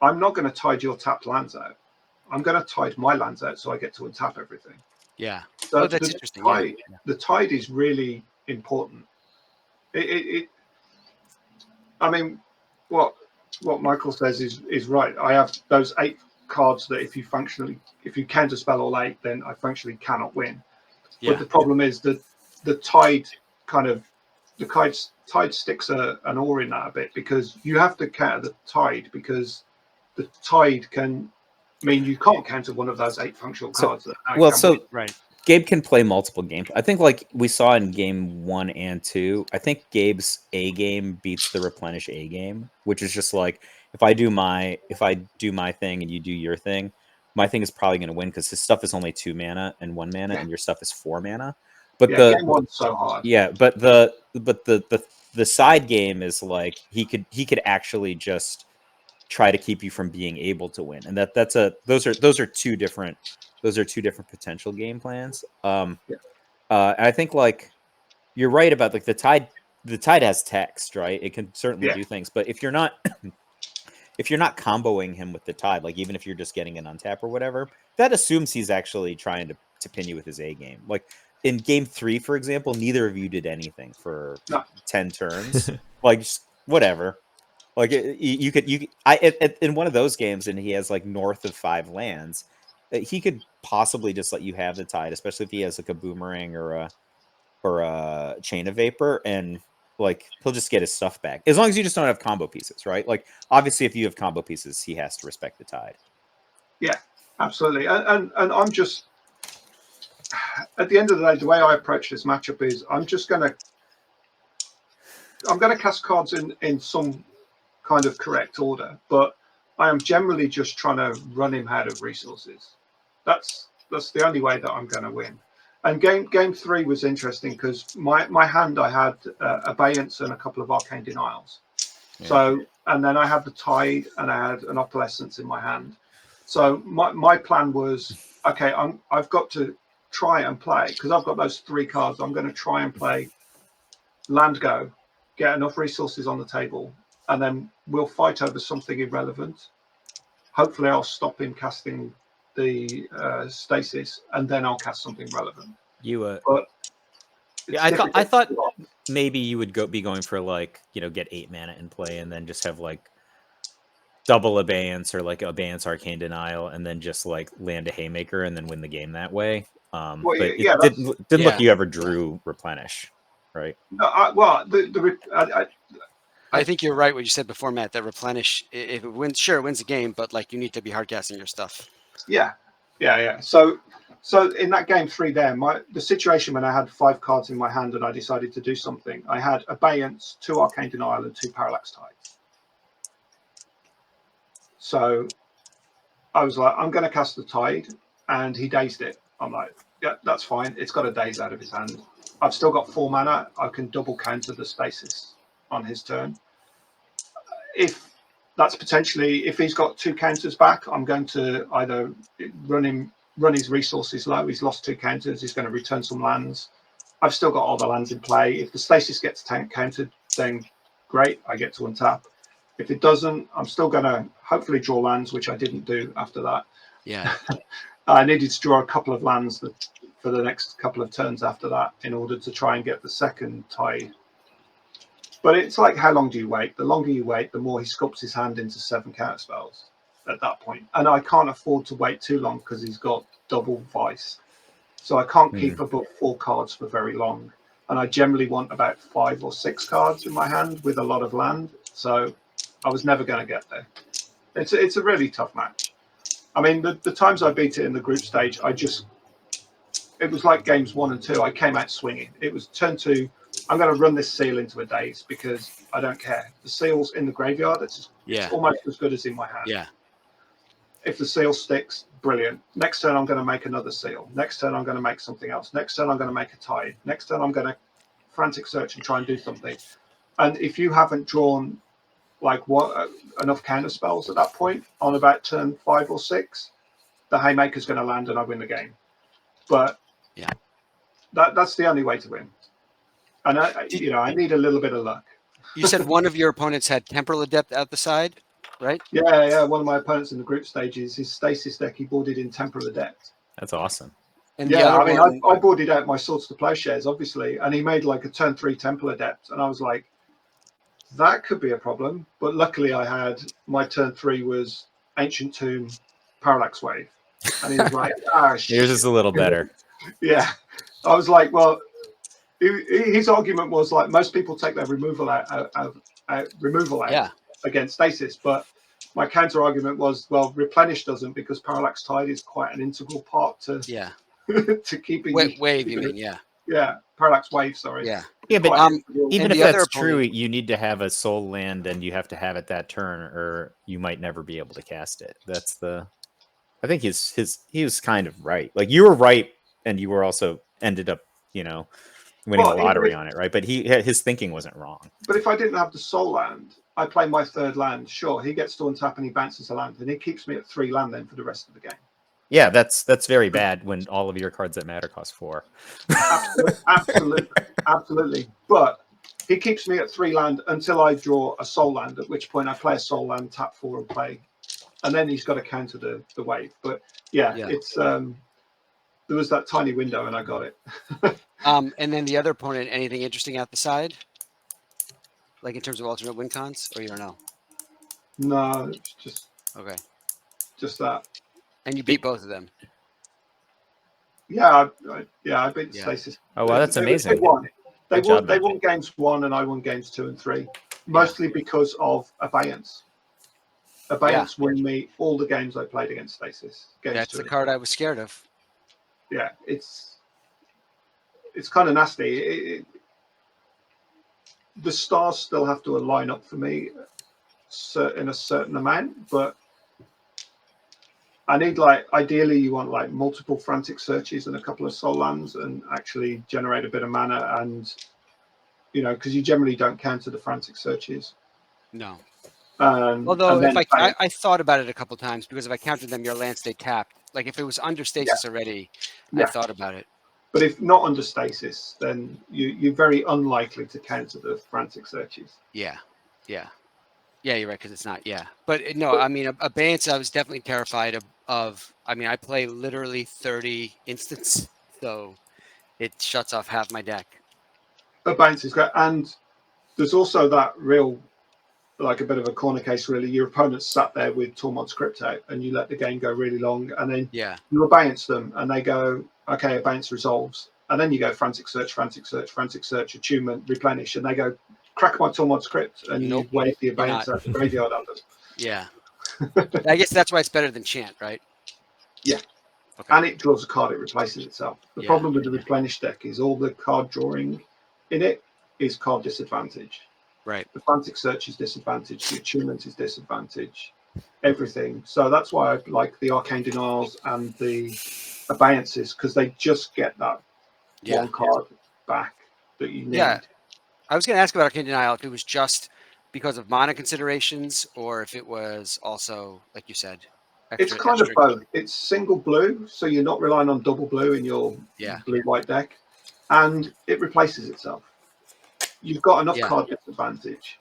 I'm not going to tide your tapped lands out. I'm going to tide my lands out so I get to untap everything. Yeah. So That's interesting. The tide is really important. I mean, what Michael says is right. I have those 8 cards that if you counterspell all 8, then I functionally cannot win. Yeah. But the problem is that the tide tide sticks an awe in that a bit, because you have to counter the tide, because the tide can mean you can't counter one of those 8 functional cards. Right. Gabe can play multiple games. I think like we saw in game 1 and 2, I think Gabe's A game beats the Replenish A game, which is just like, if I do my thing and you do your thing, my thing is probably going to win because his stuff is only 2 mana and 1 mana, and your stuff is 4 mana. But game 1's so hard. Yeah, but the side game is like he could actually just try to keep you from being able to win, and those are two different potential game plans. I think like you're right about like the tide has text, right? It can certainly do things, but if you're not comboing him with the tide, like even if you're just getting an untap or whatever, that assumes he's actually trying to pin you with his A game. Like in game 3, for example, neither of you did anything for 10 turns. Like just whatever. Like you could in one of those games, and he has like north of 5 lands, he could possibly just let you have the tide, especially if he has like a Boomerang or a Chain of Vapor, and like he'll just get his stuff back as long as you just don't have combo pieces, right? Like obviously, if you have combo pieces, he has to respect the tide. Yeah, absolutely. And I'm just, at the end of the day, the way I approach this matchup is I'm gonna cast cards in some kind of correct order, but I am generally just trying to run him out of resources. That's the only way that I'm going to win. And game 3 was interesting because my hand, I had Abeyance and a couple of Arcane Denials. Yeah. So, and then I had the Tide and I had an Opalescence in my hand. So my plan was, okay, I've got to try and play, because I've got those 3 cards. I'm going to try and play land go, get enough resources on the table, and then we'll fight over something irrelevant. Hopefully I'll stop him casting the Stasis, and then I'll cast something relevant. I thought maybe you would be going for like, get 8 mana in play and then just have like double Abeyance or like Abeyance Arcane Denial, and then just like land a Haymaker and then win the game that way. But it didn't look you ever drew Replenish, right? I think you're right what you said before, Matt, that Replenish, if it wins, sure, it wins the game, but like you need to be hardcasting your stuff. Yeah. So in that game 3 there, the situation when I had 5 cards in my hand and I decided to do something, I had Abeyance, 2 Arcane Denial, and 2 Parallax Tide. So I was like, I'm going to cast the Tide, and he dazed it. I'm like, yeah, that's fine. It's got a Daze out of his hand. I've still got 4 mana. I can double counter the Stasis on his turn. If that's potentially, if he's got 2 counters back, I'm going to either run his resources low. He's lost 2 counters. He's going to return some lands. I've still got all the lands in play. If the Stasis gets countered, then great, I get to untap. If it doesn't, I'm still going to hopefully draw lands, which I didn't do after that. Yeah. I needed to draw a couple of lands for the next couple of turns after that in order to try and get the second Tide. But it's like, how long do you wait? The longer you wait, the more he sculpts his hand into 7 counter spells at that point. And I can't afford to wait too long because he's got double Vice. So I can't keep above 4 cards for very long. And I generally want about 5 or 6 cards in my hand with a lot of land. So I was never going to get there. It's a really tough match. I mean, the times I beat it in the group stage, it was like games 1 and 2. I came out swinging. It was turn 2. I'm going to run this seal into a Daze because I don't care. The seal's in the graveyard. It's almost as good as in my hand. Yeah. If the seal sticks, brilliant. Next turn, I'm going to make another seal. Next turn, I'm going to make something else. Next turn, I'm going to make a Tide. Next turn, I'm going to Frantic Search and try and do something. And if you haven't drawn like enough counter spells at that point on about turn 5 or 6, the Haymaker's going to land and I win the game. But yeah, that's the only way to win. And I need a little bit of luck. You said one of your opponents had Temporal Adept out the side, right? Yeah. One of my opponents in the group stages, his Stasis deck, he boarded in Temporal Adept. That's awesome. And yeah, I boarded out my Swords to Plowshares, obviously, and he made like a turn 3 Temple Adept, and I was like, that could be a problem. But luckily, I had my turn 3 was Ancient Tomb, Parallax Wave, and he was like, yours is a little better. Yeah, I was like, well, his argument was like most people take their removal out against Stasis, but my counter argument was, well, Replenish doesn't because Parallax Tide is quite an integral part to to keeping wave. You mean Parallax Wave, sorry. Yeah, but even if that's true, you need to have a soul land, and you have to have it that turn, or you might never be able to cast it. That's I think he was kind of right. Like you were right, and you were also ended up winning the lottery on it, right? But his thinking wasn't wrong. But if I didn't have the soul land, I play my 3rd land. Sure, he gets to untap and he bounces a land, and he keeps me at 3 land then for the rest of the game. Yeah, that's very bad when all of your cards that matter cost 4. Absolutely. But he keeps me at 3 land until I draw a soul land, at which point I play a soul land, tap 4 and play. And then he's got to counter the wave. But it's there was that tiny window and I got it. And then the other opponent, anything interesting out the side? Like in terms of alternate win cons, or you don't know? No, it's just just that. And you beat both of them. Yeah, I beat Stasis. Oh wow, that's amazing. They won games 1 and I won games 2 and 3, mostly because of Abeyance. Abeyance won me all the games I played against Stasis. That's the card I was scared of. Yeah, it's kind of nasty. The stars still have to line up for me in a certain amount, but I need ideally you want multiple Frantic Searches and a couple of soul lands and actually generate a bit of mana, and because you generally don't counter the Frantic Searches. No. Although if I thought about it a couple times, because if I countered them, your land stayed tapped. Like if it was under Stasis already, I thought about it. But if not under Stasis, then you're very unlikely to counter the Frantic Searches. Yeah, you're right, because it's not. Yeah, but no, I mean, Abeyance, I was definitely terrified of. I mean, I play literally 30 instants, so it shuts off half my deck. Abeyance is great, and there's also that real, like a bit of a corner case, really. Your opponent's sat there with Tormod's Crypt out, and you let the game go really long, and then you Abeyance them, and they go, okay, Abeyance resolves, and then you go Frantic Search, Attunement, Replenish, and they go, crack my Tormod's Crypt, and you wave the Abeyance out the graveyard under. Yeah. I guess that's why it's better than Chant, right? Yeah. Okay. And it draws a card, it replaces itself. The problem with the Replenish deck is all the card drawing in it is card disadvantage. Right. The Frantic Search is disadvantage, the Attunement is disadvantage, everything. So that's why I like the Arcane Denials and the Abeyances, because they just get that one card back that you need. Yeah. I was going to ask about Arcane Denial if it was just because of mana considerations or if it was also, like you said, it's kind of both. It's single blue, so you're not relying on double blue in your blue-white deck, and it replaces itself. You've got enough card disadvantage,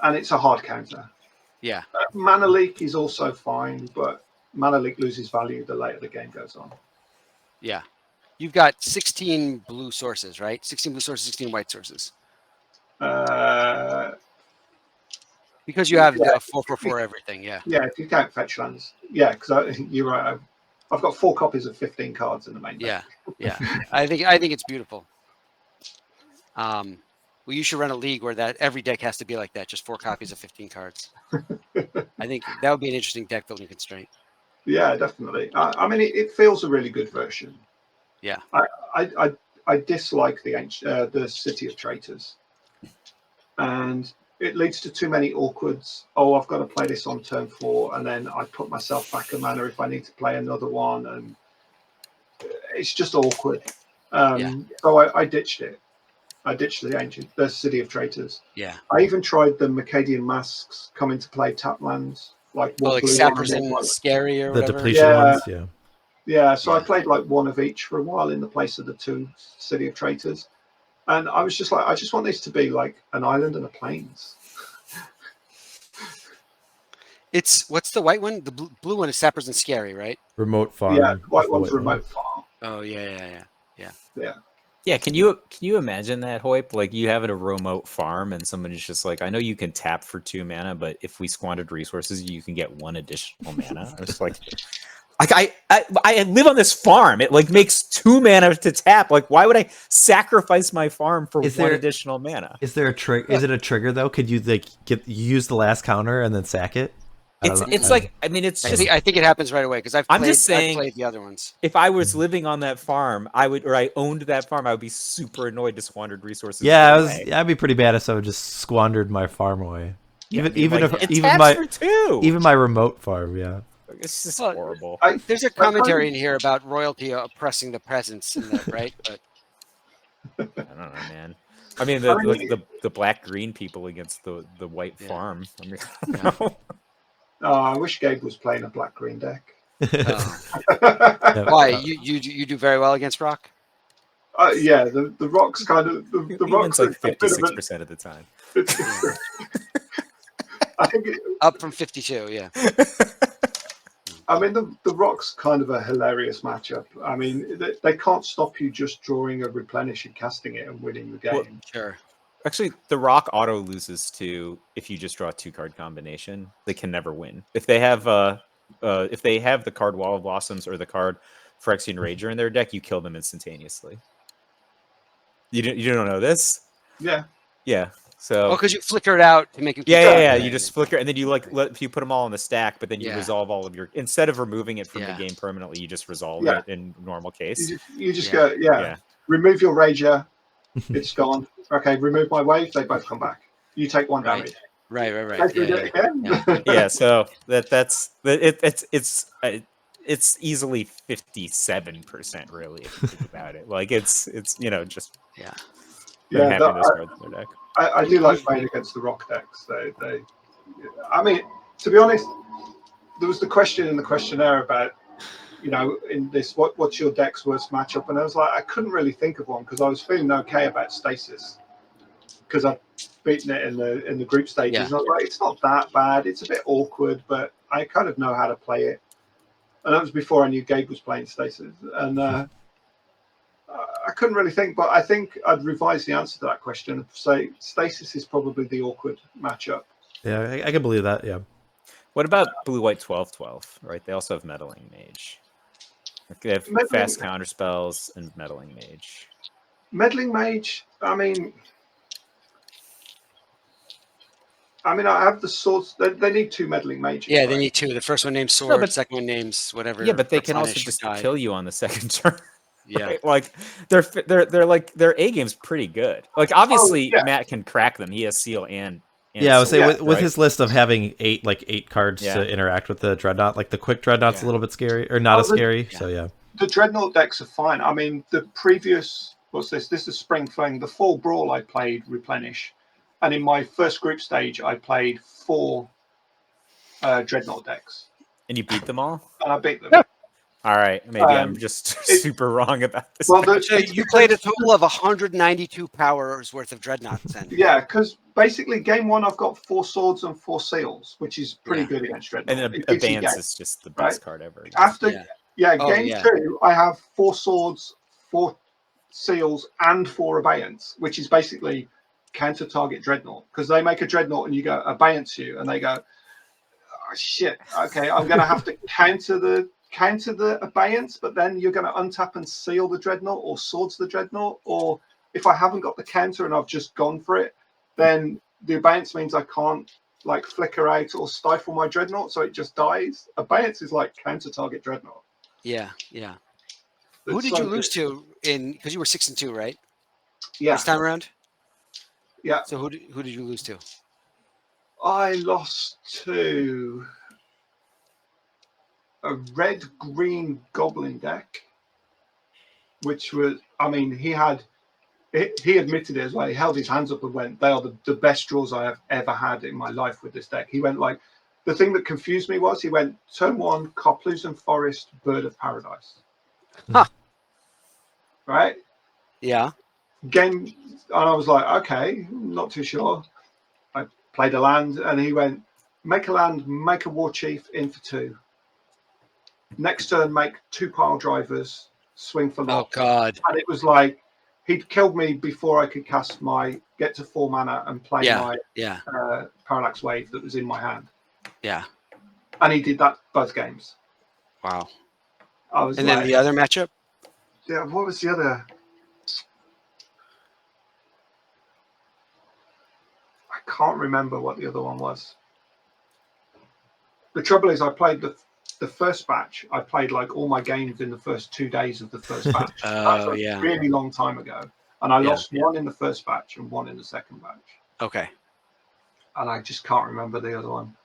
and it's a hard counter. Yeah. Mana Leak is also fine, but Mana Leak loses value the later the game goes on. Yeah. You've got 16 blue sources, right? 16 blue sources, 16 white sources. Because you have 4/4 everything, yeah. Yeah, if you count fetch lands. Yeah, because you're right. I've got 4 copies of 15 cards in the main deck. Yeah. I think it's beautiful. Well, you should run a league where that every deck has to be like that, just 4 copies of 15 cards. I think that would be an interesting deck building constraint. Yeah, definitely. I mean, it feels a really good version. Yeah. I dislike the City of Traitors, and it leads to too many awkwards. Oh, I've got to play this on turn 4, and then I put myself back a mana if I need to play another one, and it's just awkward. So I ditched it. I ditched the City of Traitors. Yeah. I even tried the Mercadian Masks come into play tap lands, like one Like blue Sappers one, and one. Scary or The whatever. depletion Yeah. ones, yeah. Yeah, so I Yeah. played like one of each for a while in the place of the 2 City of Traitors. And I was just like, I just want this to be like an island and a plains. It's what's the white one? The blue one is Sappers and Scary, right? Remote farm. Yeah, white is the one's white one. remote farm. Oh yeah. Yeah. Yeah, can you imagine that, Hoip? Like you have a remote farm and somebody's just like, I know you can tap for 2 mana, but if we squandered resources, you can get 1 additional mana. I was like I live on this farm. It like makes 2 mana to tap. Like, why would I sacrifice my farm for 1 additional mana? Is there a trick? Is it a trigger though? Could you like use the last counter and then sack it? It's like, I mean, it's just. I think it happens right away because I've played the other ones. If I was living on that farm, I owned that farm, I would be super annoyed to squandered resources. Yeah, I'd be pretty bad if I just squandered my farm away. Even my remote farm, yeah. It's just horrible. There's a commentary in here about royalty oppressing the peasants, in that, right? But I don't know, man. I mean, the black green people against the white farm. I mean, I don't know. Oh, I wish Gabe was playing a black green deck. Why you do very well against rock? Yeah, the rocks kind of the rocks like 56% of the time. I think Up from 52, yeah. I mean, the rock's kind of a hilarious matchup. I mean, they can't stop you just drawing a replenish and casting it and winning the game. Well, sure. Actually, the rock auto loses to if you just draw a 2-card combination. They can never win if they have the card Wall of Blossoms or the card Phyrexian Rager in their deck. You kill them instantaneously. You don't know this? Yeah. So because you flicker it out to make it. Yeah. You just flicker, and then you you put them all on the stack, but then you resolve all of your instead of removing it from the game permanently, you just resolve it in normal case. You just go, remove your Rager, it's gone. Okay, remove my wave, they both come back. You take 1 damage. Right. Yeah. So it's easily 57% really if you think about it. Like it's just having those cards in their deck. I do like playing against the rock decks. They I mean, to be honest, there was the question in the questionnaire about, in this, what's your deck's worst matchup? And I was like, I couldn't really think of one because I was feeling okay about Stasis because I've beaten it in the group stages. And I was like, it's not that bad. It's a bit awkward, but I kind of know how to play it. And that was before I knew Gabe was playing Stasis. And I couldn't really think, but I think I'd revise the answer to that question and say Stasis is probably the awkward matchup. Yeah, I can believe that, yeah. What about blue-white 12/12, right? They also have Meddling Mage. They have fast counter spells and Meddling Mage. Meddling Mage, I mean, I have the swords. They need 2 Meddling Mages. Yeah, they need 2. The first one names Sword, the second one names whatever. Yeah, but they can also just kill you on the second turn. Yeah, right? Like they're like their A game's pretty good. Like obviously Matt can crack them. He has Seal and I would say with his list of having 8 cards to interact with the Dreadnought, like the quick Dreadnought's a little bit scary or not as scary. So yeah, the Dreadnought decks are fine. I mean, the previous what's this? This is Spring Fling. The Fall Brawl I played Replenish, and in my first group stage I played 4 Dreadnought decks. And you beat them all? And I beat them. All right, maybe I'm just super wrong about this. Well, so you played a total of 192 powers worth of Dreadnoughts then? Yeah, because basically game 1 I've got 4 swords and 4 seals, which is pretty good against Dreadnought. And Advance is just the best card ever. After game 2, I have 4 swords, 4 seals, and 4 Abeyance, which is basically counter target Dreadnought, because they make a Dreadnought and you go Abeyance you, and they go, oh, shit, okay, I'm going to have to counter the Abeyance, but then you're going to untap and seal the Dreadnought or swords the Dreadnought, or if I haven't got the counter and I've just gone for it, then the Abeyance means I can't like flicker out or stifle my Dreadnought, so it just dies. Abeyance is like counter target Dreadnought. Yeah. Who did you lose to because you were 6-2, right? Yeah. This time around? Yeah. So who did you lose to? I lost to a red-green goblin deck, which was, he had he admitted it as well. He held his hands up and went, "They are the best draws I have ever had in my life with this deck." He went like, the thing that confused me was he went turn 1, Carplusan Forest, Bird of Paradise. Huh. Right? Yeah. Game, and I was like, okay, not too sure. I played a land, and he went, make a land, make a War Chief in for 2. Next turn, make 2 pile drivers, swing for Oh lock. God. And it was like, he'd killed me before I could cast my get to 4 mana and play my Parallax Wave that was in my hand. Yeah. And he did that both games. Wow. I was And like, then the other matchup? yeah, what was the other? I can't remember what the other one was. The trouble is, I played the first batch. I played like all my games in the first 2 days of the first batch. That's a really long time ago. And I lost 1 in the first batch and 1 in the second batch. Okay. And I just can't remember the other one.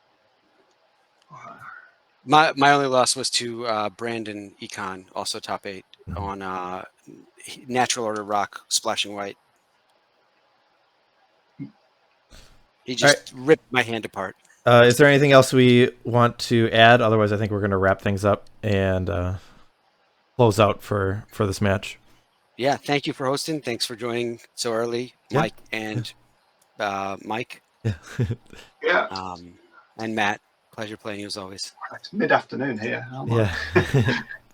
My only loss was to Brandon Econ, also top 8 on Natural Order Rock Splashing White. He just ripped my hand apart. Is there anything else we want to add? Otherwise, I think we're going to wrap things up and close out for this match. Yeah, thank you for hosting. Thanks for joining so early, Mike and Mike. Yeah. Yeah. And Matt. Pleasure playing you as always. It's mid-afternoon here. Yeah.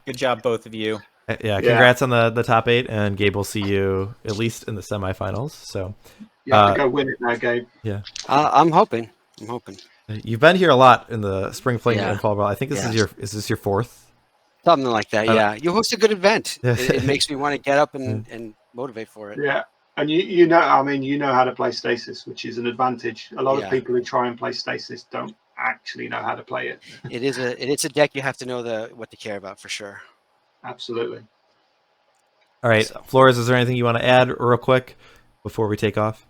Good job, both of you. Yeah, congrats on the top 8, and Gabe will see you at least in the semifinals. So you have to go win it now, Gabe. Yeah. I'm hoping. You've been here a lot in the Spring Fling and Fall Brawl. I think this is your 4th? Something like that, yeah. You host a good event. It makes me want to get up and motivate for it. Yeah. And you know how to play Stasis, which is an advantage. A lot of people who try and play Stasis don't actually know how to play it. It's a deck you have to know what to care about for sure. Absolutely. All right, Flores, is there anything you want to add real quick before we take off?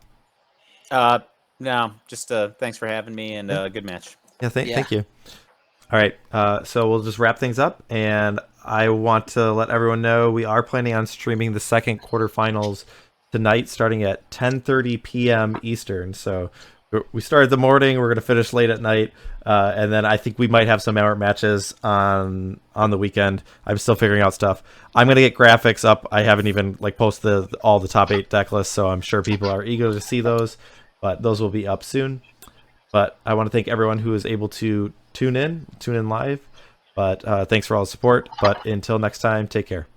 No, just thanks for having me and good match. Yeah, thank you. All right, so we'll just wrap things up, and I want to let everyone know we are planning on streaming the second quarterfinals tonight, starting at 10:30 p.m. Eastern. So we started the morning, we're going to finish late at night, and then I think we might have some matches on the weekend. I'm still figuring out stuff. I'm going to get graphics up. I haven't even posted all the top 8 deck lists, so I'm sure people are eager to see those, but those will be up soon. But I want to thank everyone who is able to tune in live. But thanks for all the support. But until next time, take care.